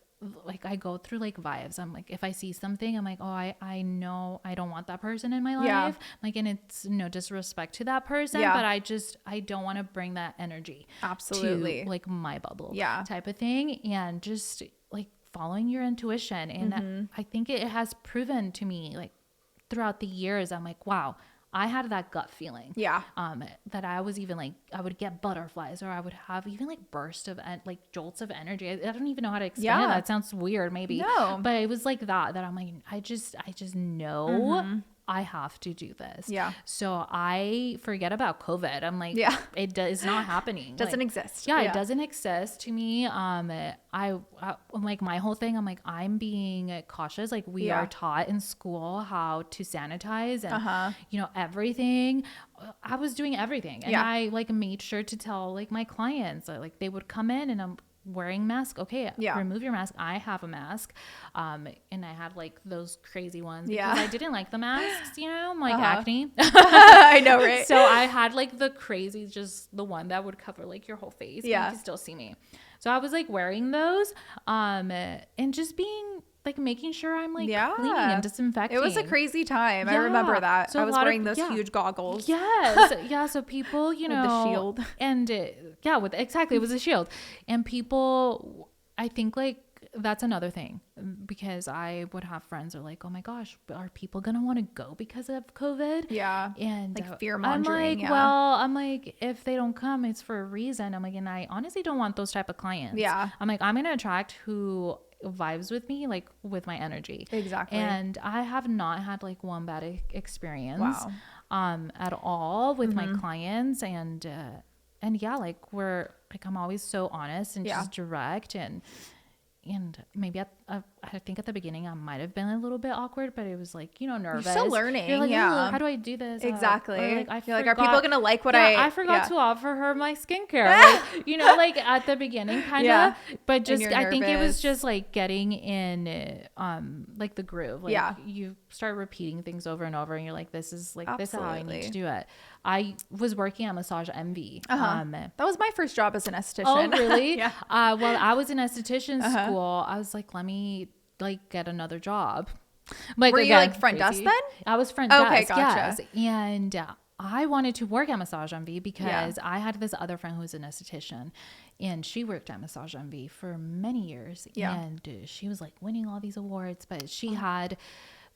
I go through like vibes. I'm like, if I see something, I'm like, oh, I know I don't want that person in my life. Like, and it's no disrespect to that person, but I don't want to bring that energy to like my bubble type of thing. And just like following your intuition. And I think it has proven to me like throughout the years, I'm like, wow, I had that gut feeling. That I was even like, I would get butterflies, or I would have even like bursts of like jolts of energy. I don't even know how to explain it. That sounds weird maybe. No. But it was like that I'm like, I just know I have to do this. So I forget about COVID. I'm like, it's not happening. Doesn't exist. It doesn't exist to me. I like my whole thing. I'm like, I'm being cautious. Like we are taught in school how to sanitize and you know, everything. I was doing everything, and I like made sure to tell like my clients, like they would come in and I'm wearing mask. Okay. Remove your mask. I have a mask. And I had like those crazy ones because I didn't like the masks, you know, I'm like acne. I know, right? So I had like the crazy, just the one that would cover like your whole face. You can still see me. So I was like wearing those, and just being like making sure I'm like Yeah. cleaning and disinfecting. It was a crazy time. I Yeah. remember that. So I a was lot wearing of- those huge goggles. Yes. Yeah. So people, you With know, the shield. and exactly, it was a shield. And people, I think like that's another thing, because I would have friends who are like, oh my gosh, are people going to want to go because of COVID? Yeah. And Like fear I'm mongering. like, well, I'm like, if they don't come, it's for a reason. I'm like, and I honestly don't want those type of clients. Yeah. I'm like, I'm going to attract who vibes with me, like with my energy. Exactly. And I have not had like one bad experience at all with my clients. And yeah, like I'm always so honest and just direct, and maybe I think at the beginning I might have been a little bit awkward, but it was like, you know, nervous. You're still learning. You're like, yeah. how do I do this? Exactly. Or like, You're like, are people going to like what I forgot to offer her my skincare. Like, you know, like at the beginning kind of, but just, I think it was just like getting in, like the groove. Like you start repeating things over and over and you're like, this is how I need to do it. I was working at Massage Envy. That was my first job as an esthetician. Oh, really? Yeah. Well, I was in esthetician school. I was like, let me like get another job. Like, were you like front desk then? I was front desk. Okay, gotcha. Yes. And I wanted to work at Massage Envy because I had this other friend who was an esthetician, and she worked at Massage Envy for many years. Yeah. And she was like winning all these awards, but she had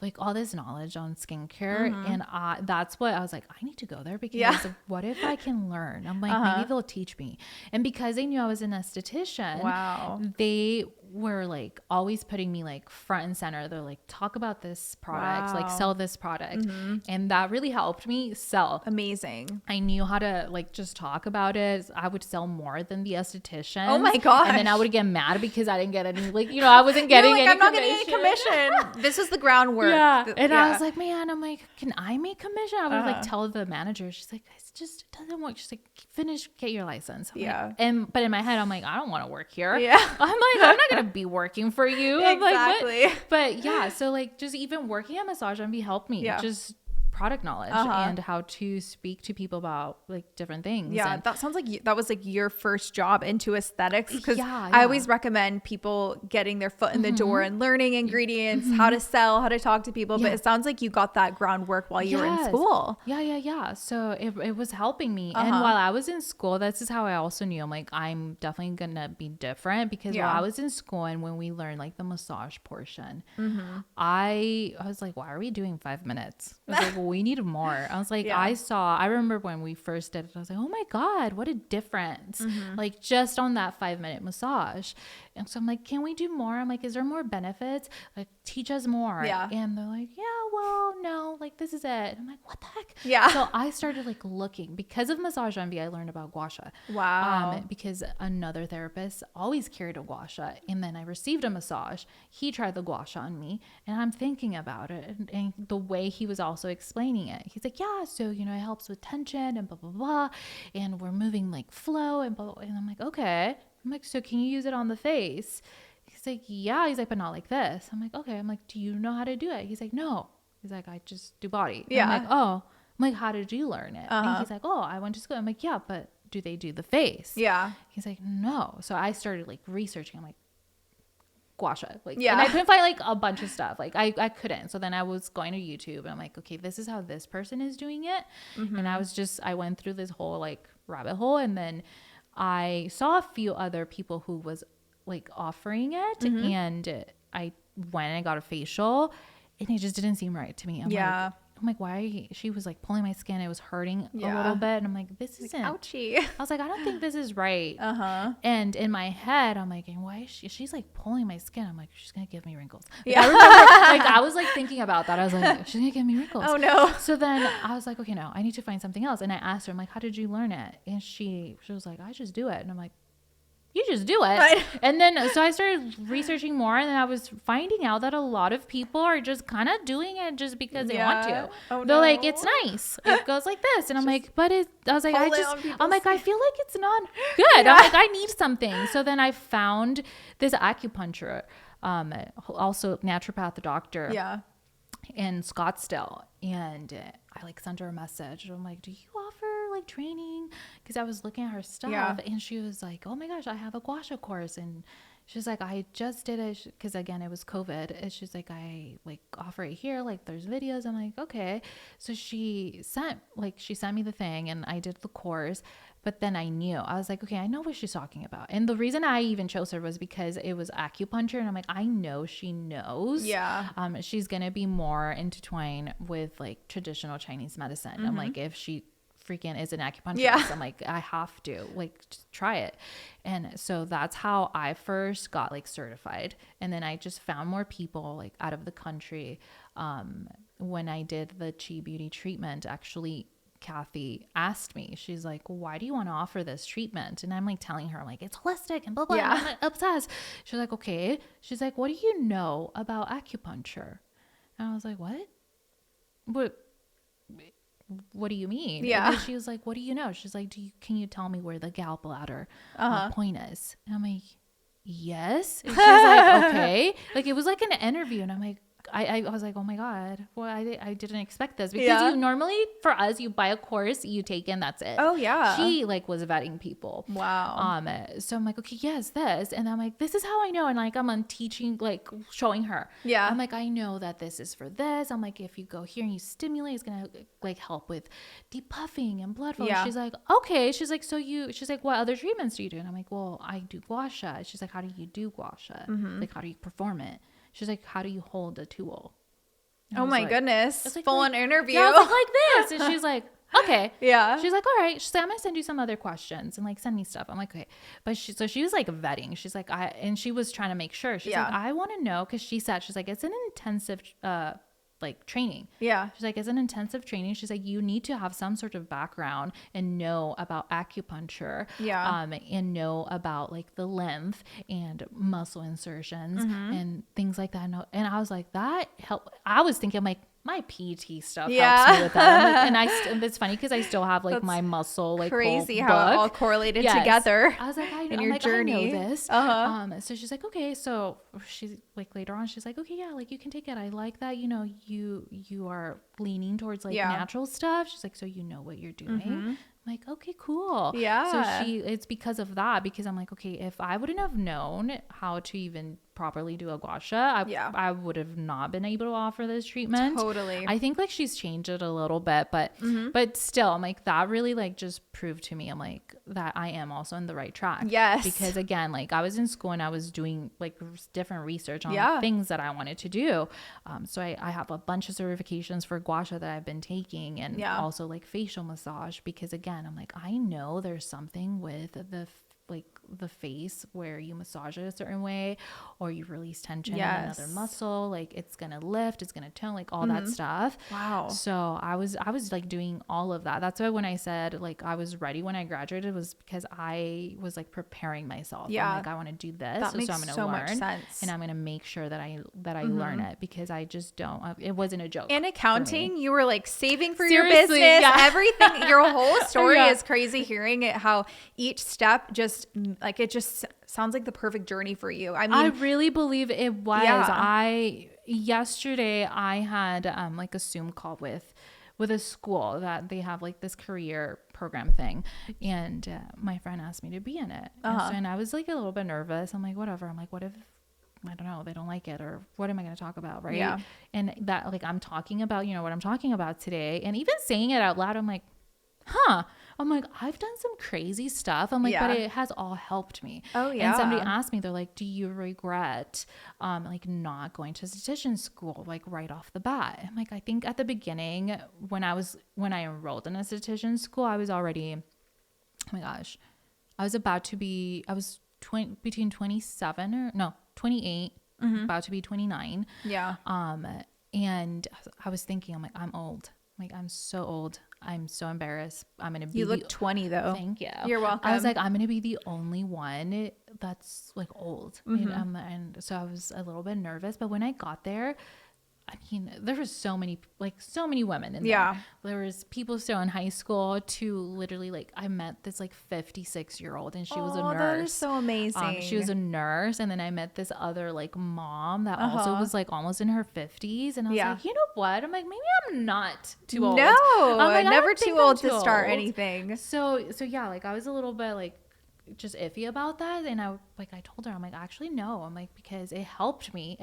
like all this knowledge on skincare. And that's what I was like, I need to go there because what if I can learn? I'm like, maybe they'll teach me. And because they knew I was an esthetician, they were like always putting me like front and center. They're like, talk about this product, like sell this product. And that really helped me sell. Amazing. I knew how to like just talk about it. I would sell more than the esthetician. Oh my gosh. And then I would get mad because I didn't get any, like, you know, I wasn't getting any I'm not commission. getting any commission. This is the groundwork. Yeah. And I was like, man, I'm like, can I make commission? I would like tell the manager. She's like, it doesn't work. She's like, get your license. I'm like, but in my head, I'm like, I don't want to work here. Yeah. I'm like, I'm not going to be working for you. I'm exactly. like, what? But yeah, so like just even working at Massage Envy helped me just product knowledge and how to speak to people about like different things. Yeah, and that sounds like that was like your first job into aesthetics, because I always recommend people getting their foot in the door and learning ingredients, how to sell, how to talk to people. But it sounds like you got that groundwork while you were in school. Yeah. So it was helping me. And while I was in school, this is how I also knew I'm like, I'm definitely gonna be different, because while I was in school and when we learned like the massage portion, I was like, why are we doing 5 minutes? I was like, well, we need more. I was like, I remember when we first did it, I was like, oh my God, what a difference. Like just on that 5-minute massage. And so I'm like, can we do more? I'm like, is there more benefits? Like, teach us more. And they're like, yeah, well, no, like this is it. And I'm like, what the heck? Yeah. So I started like looking, because of Massage Envy, I learned about gua sha. Wow. Because another therapist always carried a gua sha, and then I received a massage. He tried the gua sha on me, and I'm thinking about it, and the way he was also explaining it. He's like, yeah, so, you know, it helps with tension and blah, blah, blah. And we're moving like flow and blah, blah, blah. And I'm like, okay. I'm like, so can you use it on the face? He's like, yeah. He's like, but not like this. I'm like, okay. I'm like, do you know how to do it? He's like, no. He's like, I just do body. Yeah. I'm like, oh. I'm like, how did you learn it? And he's like, oh, I went to school. I'm like, yeah, but do they do the face? Yeah. He's like, no. So I started like researching. I'm like, gua sha. Like, and I couldn't find like a bunch of stuff. Like I couldn't. So then I was going to YouTube and I'm like, okay, this is how this person is doing it. And I went through this whole like rabbit hole, and then I saw a few other people who was like offering it, and I went and got a facial, and it just didn't seem right to me. I'm like, why? She was like pulling my skin. It was hurting a little bit. And I'm like, this isn't. Ouchie. I was like, I don't think this is right. And in my head, I'm like, why is she's like pulling my skin? I'm like, she's going to give me wrinkles. Like, I remember, like, I was like thinking about that. I was like, she's going to give me wrinkles. Oh no. So then I was like, okay, no, I need to find something else. And I asked her, I'm like, how did you learn it? And she was like, I just do it. And I'm like, you just do it. Right. And then, so I started researching more, and then I was finding out that a lot of people are just kind of doing it just because they want to. They're like, it's nice. It goes like this. And I'm like, but I was like, I feel like it's not good. I'm like, I need something. So then I found this acupuncture, also naturopath doctor. In Scottsdale, and I like sent her a message. I'm like, do you offer like training? Because I was looking at her stuff, and she was like, oh my gosh, I have a gua sha course, and She's like, I just did it because again, it was COVID. And she's like, I like offer it here. Like there's videos. I'm like, okay. So she sent me the thing and I did the course, but then I knew, I was like, okay, I know what she's talking about. And the reason I even chose her was because it was acupuncture. And I'm like, I know she knows. Yeah. She's going to be more intertwined with like traditional Chinese medicine. I'm like, if she freaking is an acupuncturist, I'm like, I have to like just try it. And so that's how I first got like certified. And then I just found more people like out of the country. When I did the Chi Beauty treatment, actually Kathy asked me, she's like, why do you want to offer this treatment? And I'm like telling her, like, it's holistic and blah blah, I'm like obsessed. She's like, okay. She's like, what do you know about acupuncture? And I was like, what do you mean? Yeah. And she was like, what do you know? She's like, can you tell me where the gallbladder point is? And I'm like, yes. And she's like, okay. Like it was like an interview. And I'm like, I was like, oh my God, well, I didn't expect this because you normally, for us, you buy a course, you take in, that's it. Oh yeah. She like was vetting people. Wow. So I'm like, okay, yes, this. And I'm like, this is how I know. And like, I'm on teaching, like showing her. Yeah. I'm like, I know that this is for this. I'm like, if you go here and you stimulate, it's going to like help with depuffing and blood flow. Yeah. She's like, okay. She's like, she's like, what other treatments do you do? And I'm like, well, I do gua sha. She's like, how do you do gua sha? Like, how do you perform it? She's like, how do you hold a tool? Oh my goodness. Like, full on interview. Yeah, I was like this. And she's like, okay. Yeah. She's like, all right. She's like, I'm going to send you some other questions and like send me stuff. I'm like, okay. But she was like vetting. She's like, and she was trying to make sure. She's like, I want to know. Cause she said, she's like, it's an intensive, like training. Yeah. She's like, it's an intensive training. She's like, you need to have some sort of background and know about acupuncture. Yeah. And know about like the lymph and muscle insertions and things like that. And I was like, that help. I was thinking like, my PT stuff helps me with that. Like, and it's funny because I still have like That's my muscle like crazy whole how book. it all correlated together. I was like, in your journey. I know this. So she's like, okay. So she's like later on, she's like, okay, yeah, like you can take it. I like that. You know, you are leaning towards like natural stuff. She's like, so you know what you're doing. I'm like, okay, cool. Yeah. So it's because of that, because I'm like, okay, if I wouldn't have known how to even properly do a gua sha, I would have not been able to offer this treatment. Totally. I think like she's changed it a little bit, but still, I'm like, that really like just proved to me, I'm like, that I am also on the right track. Yes. Because again, like I was in school and I was doing like different research on things that I wanted to do. So I have a bunch of certifications for gua sha that I've been taking, and also like facial massage, because again, I'm like, I know there's something with the face where you massage it a certain way or you release tension in another muscle, like it's gonna lift, it's gonna tone, like all that stuff. Wow. So I was like doing all of that. That's why when I said like I was ready when I graduated, was because I was like preparing myself. I'm like, I want to do this, that makes so I'm gonna so learn much sense. and I'm gonna make sure that I learn it, because I just don't. It wasn't a joke. And accounting, you were like saving for Seriously, your business, everything. Your whole story is crazy. Hearing it, how each step just like it just sounds like the perfect journey for you. I mean, I really believe it was. Yesterday I had like a Zoom call with a school that they have like this career program thing, and my friend asked me to be in it, and I was like a little bit nervous. I'm like, whatever. I'm like, what if, I don't know, they don't like it, or what am I going to talk about, right? Yeah. And that, like, I'm talking about, you know, what I'm talking about today, and even saying it out loud, I'm like, I'm like, I've done some crazy stuff. I'm like, but it has all helped me. Oh yeah. And somebody asked me, they're like, do you regret like not going to esthetician school, like right off the bat? I'm like, I think at the beginning when I enrolled in esthetician school, I was already, oh my gosh, I was between 28, about to be 29. Yeah. And I was thinking, I'm like, I'm old. Like, I'm so old. I'm so embarrassed. I'm going to be. You look 20 though. Thank you. You're welcome. I was like, I'm going to be the only one that's like old. Mm-hmm. And so I was a little bit nervous, but when I got there, I mean, there was so many women in there. Yeah. There was people still in high school to literally, like, I met this like 56-year-old, and she was a nurse. That is so amazing. She was a nurse. And then I met this other like mom that also was like almost in her 50s. And I was like, you know what? I'm like, maybe I'm not too old. No, I'm like, never too old to start anything. So yeah, like I was a little bit like just iffy about that. And I told her, I'm like, actually, no. I'm like, because it helped me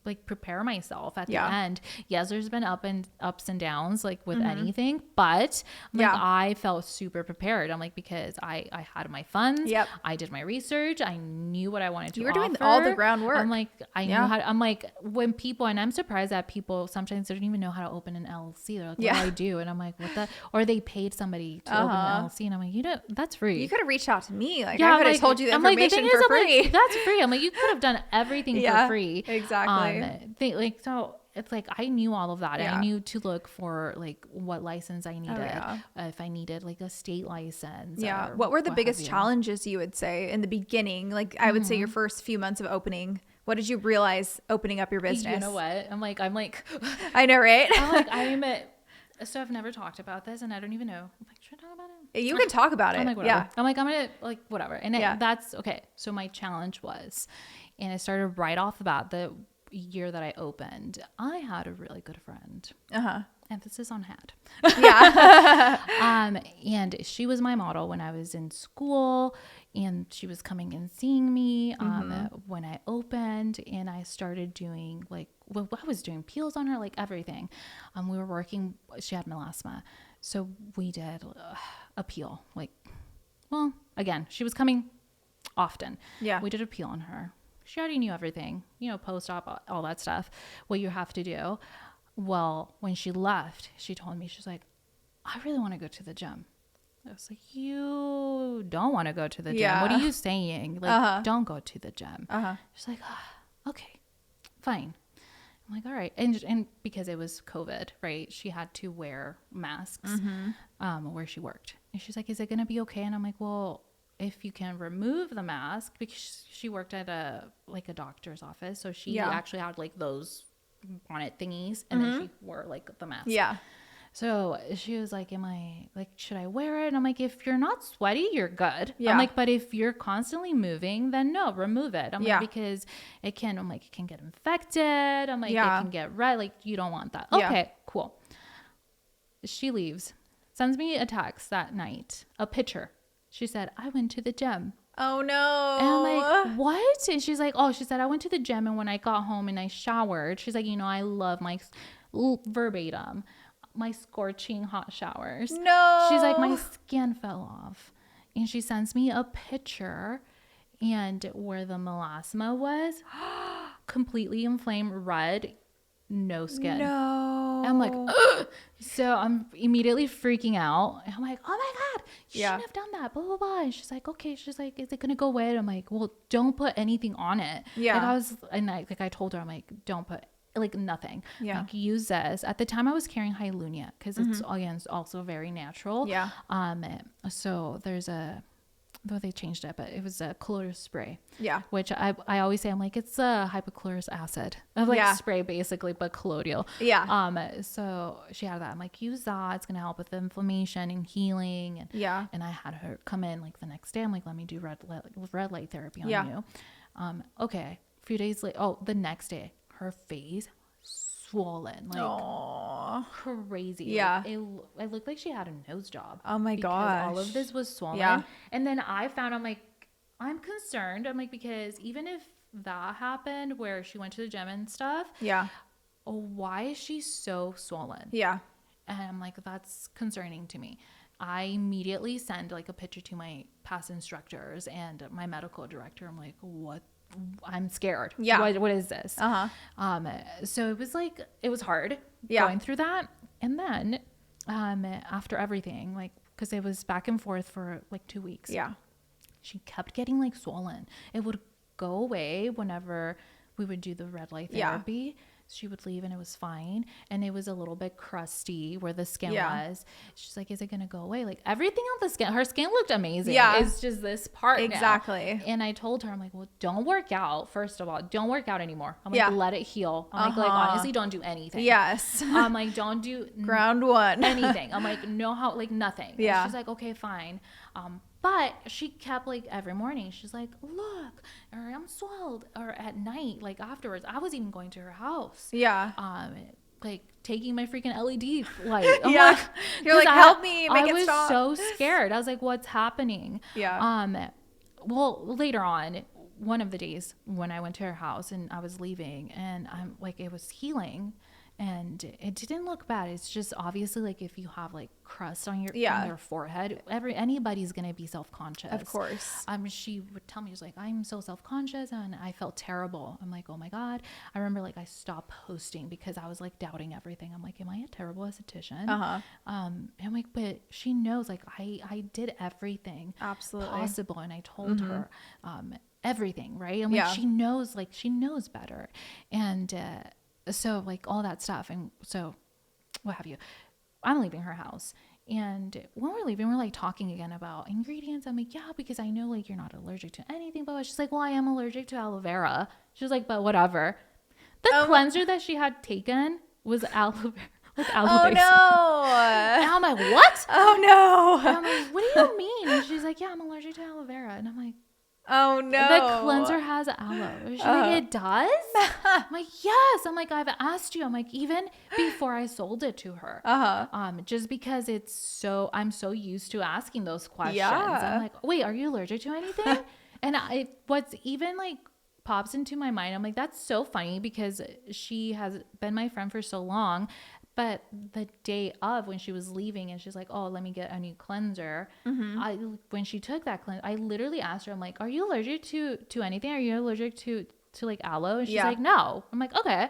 like prepare myself at the end. Yes, there's been ups and downs like with anything, but I'm like, I felt super prepared. I'm like, because I had my funds. Yep. I did my research. I knew what I wanted to You were offer. doing all the groundwork. I'm like, I knew how to, I'm like, when people, and I'm surprised that people sometimes don't even know how to open an LLC. They're like, what do I do? And I'm like, what the, or they paid somebody to open an LLC. And I'm like, that's free. You could have reached out to me. Like, I could have told you the information for free. Like, that's free. I'm like, you could have done everything for free. Exactly. So it's like, I knew all of that. Yeah. I knew to look for like what license I needed. If I needed like a state license. Yeah. What were the biggest challenges you would say in the beginning? Like, I would say your first few months of opening. What did you realize opening up your business? You know what? I'm like, I know, right? So I've never talked about this, and I don't even know. I'm like, should I talk about it? You can talk about it. I'm like, whatever. I'm gonna like whatever. And that's okay. So my challenge was, and it started right off the bat, the year that I opened, I had a really good friend. Emphasis on had. And she was my model when I was in school, and she was coming and seeing me when I opened, and I started doing I was doing peels on her, like everything. We were working, she had melasma. So we did a peel, again, she was coming often. Yeah. We did a peel on her. She already knew everything, post-op, all that stuff, what you have to do. Well, when she left, she told me, she's like, I really want to go to the gym. I was like, you don't want to go to the gym. What are you saying? Like, don't go to the gym. She's like, okay, fine. I'm like, all right. And because it was COVID, right? She had to wear masks where she worked. And she's like, is it going to be okay? And I'm like, well, if you can remove the mask, because she worked at a doctor's office. So she actually had like those bonnet thingies, and then she wore like the mask. Yeah. So she was like, am I like, should I wear it? And I'm like, if you're not sweaty, you're good. Yeah. I'm like, but if you're constantly moving, then no, remove it. I'm like, because it can get infected. I'm like, it can get red. Like, you don't want that. Okay, cool. She leaves, sends me a text that night, a picture. She said, I went to the gym. Oh no. And I'm like, what? And she's like, she said, I went to the gym, and when I got home and I showered, she's like, I love my verbatim, my scorching hot showers. No. She's like, my skin fell off. And she sends me a picture, and where the melasma was, completely inflamed, red, no skin. No. And I'm like, ugh. So I'm immediately freaking out. And I'm like, oh my God, you shouldn't have done that, blah, blah, blah. And she's like, okay. She's like, is it going to go away? And I'm like, well, don't put anything on it. Yeah. I told her, I'm like, don't put like nothing. Yeah. Like, use this. At the time I was carrying Hylunia, because it's also very natural. Yeah. So there's they changed it, but it was a colloidal spray. Yeah. Which I always say, I'm like, it's a hypochlorous acid. Spray basically, but colloidal. Yeah. So she had that. I'm like, use that. It's going to help with the inflammation and healing. And I had her come in like the next day. I'm like, let me do red light therapy on you. Okay. A few days later, the next day, her face swollen, like crazy. Yeah. Like, it looked like she had a nose job. Oh my gosh. All of this was swollen. Yeah. And then I found, I'm like, I'm concerned. I'm like, because even if that happened where she went to the gym and stuff. Yeah. Why is she so swollen? Yeah. And I'm like, that's concerning to me. I immediately send like a picture to my past instructors and my medical director. I'm like, what? I'm scared. Yeah. What is this? So it was hard going through that. And then, after everything, like, cause it was back and forth for like 2 weeks. Yeah. She kept getting like swollen. It would go away whenever we would do the red light therapy. She would leave and it was fine. And it was a little bit crusty where the skin was. She's like, is it going to go away? Like, everything on the skin, her skin looked amazing. Yeah. It's just this part exactly now. And I told her, I'm like, well, don't work out. First of all, don't work out anymore. I'm like, let it heal. I'm like, honestly, don't do anything. Yes. I'm like, don't do ground one. Anything. I'm like, nothing. Yeah. And she's like, okay, fine. But she kept like every morning, she's like, look, or I'm swelled, or at night, like afterwards, I was even going to her house. Yeah. like taking my freaking LED light. I'm Yeah. like, You're like, help me make it stop. I was so scared. I was like, what's happening? Yeah. Well, later on, one of the days when I went to her house and I was leaving, and I'm like, it was healing and it didn't look bad. It's just obviously like if you have like crust on your forehead, anybody's gonna be self-conscious. Of course. She would tell me, she's like, I'm so self-conscious, and I felt terrible. I'm like, oh my God. I remember like I stopped posting because I was like doubting everything. I'm like, am I a terrible esthetician? And I'm like, but she knows, like I did everything absolutely possible, and I told her everything, right? I'm like, she knows better. And so like all that stuff, and so what have you, I'm leaving her house, and when we're leaving, we're like talking again about ingredients. I'm like, yeah, because I know like you're not allergic to anything, but she's like, well, I am allergic to aloe vera. She's like, but whatever. The cleanser that she had taken was aloe vera. Like aloe based. No. And I'm like, what? Oh no. And I'm like, what do you mean? And she's like, yeah, I'm allergic to aloe vera. And I'm like, oh no. The cleanser has aloe. She's like, it does? I'm like, yes. I'm like, I've asked you. I'm like, even before I sold it to her. Just because I'm so used to asking those questions. Yeah. I'm like, wait, are you allergic to anything? And what's even like pops into my mind, I'm like, that's so funny because she has been my friend for so long. But the day of, when she was leaving and she's like, oh, let me get a new cleanser. When she took that cleanser, I literally asked her, I'm like, are you allergic to anything? Are you allergic to like aloe? And she's like, no. I'm like, okay.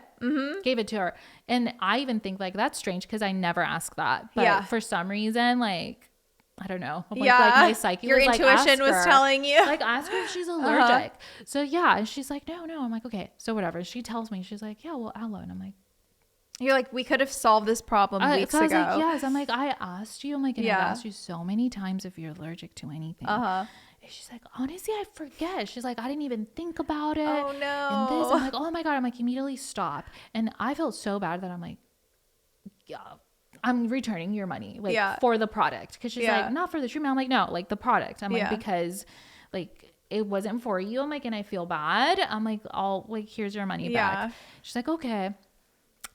Gave it to her. And I even think like, that's strange because I never ask that. But for some reason, like, I don't know. Like my psyche your was intuition like, was telling you. Like, ask her if she's allergic. So yeah. And she's like, no. I'm like, okay. So whatever. She tells me, she's like, yeah, well, aloe. And I'm like, you're like, we could have solved this problem weeks ago. I was like, yes. I'm like, I asked you. I'm like, and I've asked you so many times if you're allergic to anything. And she's like, honestly, I forget. She's like, I didn't even think about it. Oh no. And this, I'm like, oh my God. I'm like, immediately stop. And I felt so bad that I'm like, yeah, I'm returning your money, like for the product. Cause she's like, not for the treatment. I'm like, no, like the product. I'm like, because like it wasn't for you. I'm like, and I feel bad. I'm like, here's your money back. She's like, okay.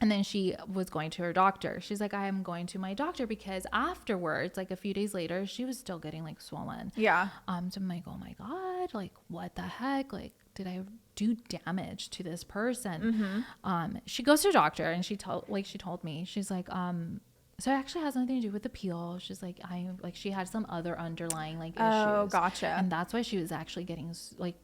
And then she was going to her doctor. She's like, I am going to my doctor because afterwards, like a few days later, she was still getting like swollen. Yeah. So I'm like, oh my God, like what the heck? Like, did I do damage to this person? She goes to her doctor and she told me, she's like, so it actually has nothing to do with the peel. She's like, she had some other underlying like issues. Oh, gotcha. And that's why she was actually getting like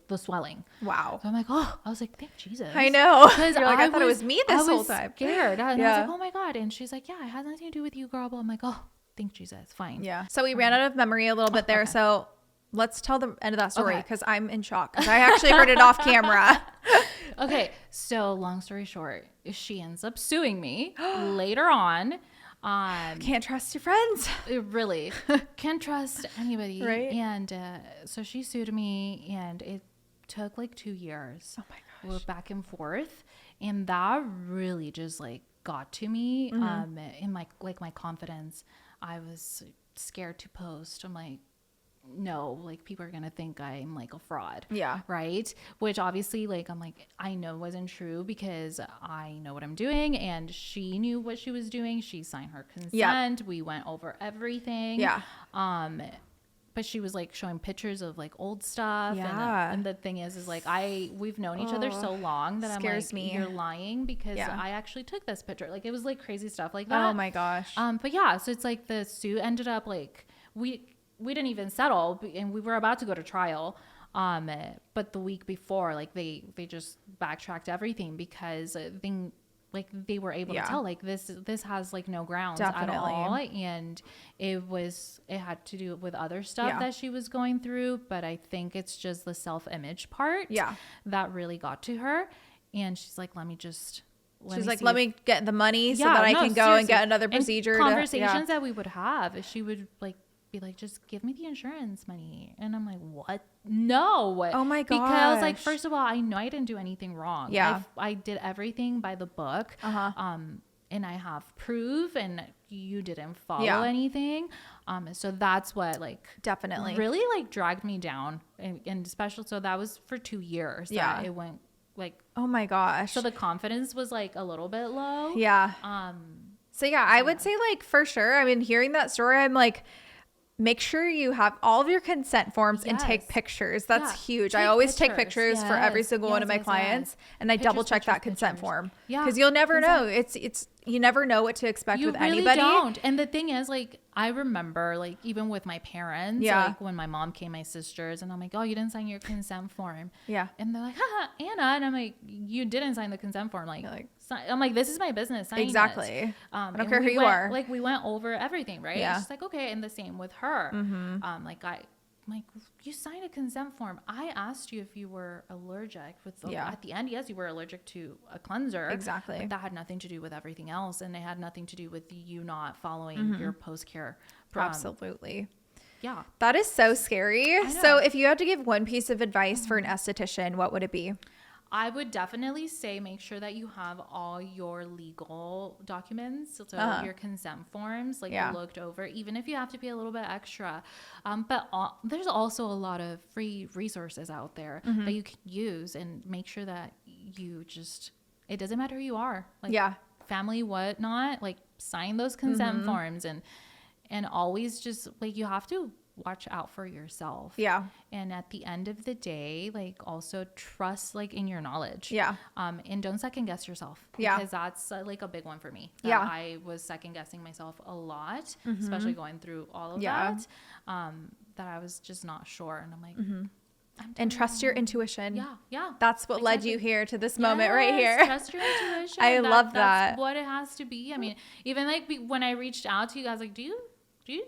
the swelling. Wow. So I'm like, oh, I was like, thank Jesus. I know. Because I thought it was me this whole time. Scared. And I was like, oh my God. And she's like, yeah, it has nothing to do with you, girl. But I'm like, oh, thank Jesus. Fine. Yeah. So we ran out of memory a little bit there. Okay. So let's tell the end of that story because I'm in shock. Because I actually heard it off camera. Okay. So long story short, she ends up suing me later on. Can't trust your friends. Really can't trust anybody. Right. And so she sued me and it took like 2 years. Oh my gosh. We were back and forth. And that really just like got to me in my confidence. I was scared to post. I'm like, no, like people are gonna think I'm like a fraud. Yeah. Right. Which obviously like I'm like, I know wasn't true because I know what I'm doing and she knew what she was doing. She signed her consent. We went over everything. Yeah. But she was like showing pictures of like old stuff. Yeah. And the thing is like we've known each other so long that I'm like, you're lying because I actually took this picture. Like it was like crazy stuff like that. Oh my gosh. But yeah, so it's like the suit ended up like we didn't even settle and we were about to go to trial. But the week before, like they just backtracked everything because they were able to tell like this has like no grounds at all. And it had to do with other stuff that she was going through. But I think it's just the self-image part that really got to her. And she's like, let me get the money so that I can go and get another procedure. And conversations that we would have, she would like be like, just give me the insurance money. And I'm like, what? No. Oh my gosh. Because like, first of all, I know I didn't do anything wrong. Yeah. I did everything by the book. And I have proof and you didn't follow anything. So that's what like definitely really like dragged me down and especially, so that was for 2 years. Yeah. It went like, oh my gosh. so the confidence was like a little bit low. Yeah. So yeah, I would say like for sure. I mean, hearing that story, I'm like, make sure you have all of your consent forms and take pictures. That's huge. I always take pictures for every single one of my clients, and I double check that consent form because you'll never know. It's you never know what to expect with anybody. Don't. And the thing is, like, I remember, like, even with my parents, like when my mom came, my sisters, and I'm like, oh, you didn't sign your consent form. Yeah. And they're like, haha, Anna. And I'm like, you didn't sign the consent form. Like, I'm like, this is my business. Sign it. I don't care who you are. Like, we went over everything, right? Yeah. She's like, okay. And the same with her. Like, you signed a consent form. I asked you if you were allergic with the, at the end, yes, you were allergic to a cleanser. Exactly. But that had nothing to do with everything else. And it had nothing to do with you not following your post-care. Absolutely. Yeah. That is so scary. So if you had to give one piece of advice for an esthetician, what would it be? I would definitely say make sure that you have all your legal documents, so your consent forms, like looked over, even if you have to pay a little bit extra. But there's also a lot of free resources out there that you can use, and make sure that you just, it doesn't matter who you are, like family, whatnot, like sign those consent forms, and always just like, you have to watch out for yourself. Yeah. And at the end of the day, like, also trust like in your knowledge. Yeah. And don't second guess yourself. Because that's like a big one for me. I was second guessing myself a lot, especially going through all of that. That I was just not sure. And I'm like, and trust your intuition. Yeah. That's what led you here to this moment right here. Trust your intuition. I love that. That's what it has to be. I mean, even like when I reached out to you guys, like, do you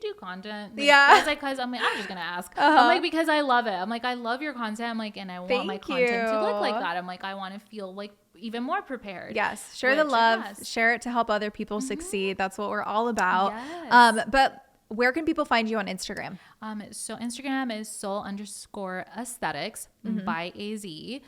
do content? Like, because I'm like, I'm just gonna ask. I'm like, because I love it. I'm like, I love your content. I'm like, and I want my content to look like that. I'm like, I want to feel like even more prepared. Yes. Share the love. Share it to help other people succeed. That's what we're all about. Yes. But where can people find you on Instagram? So Instagram is soul_aesthetics by AZ.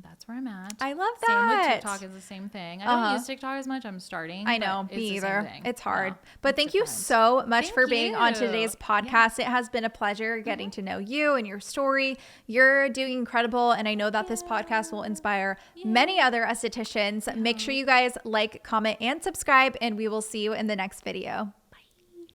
That's where I'm at. I love that. Same with TikTok is the same thing. I don't use TikTok as much. I'm starting. I know, me either. It's hard. But thank you so much for being on today's podcast. It has been a pleasure getting to know you and your story. You're doing incredible. And I know that this podcast will inspire many other estheticians. Make sure you guys like, comment, and subscribe. And we will see you in the next video.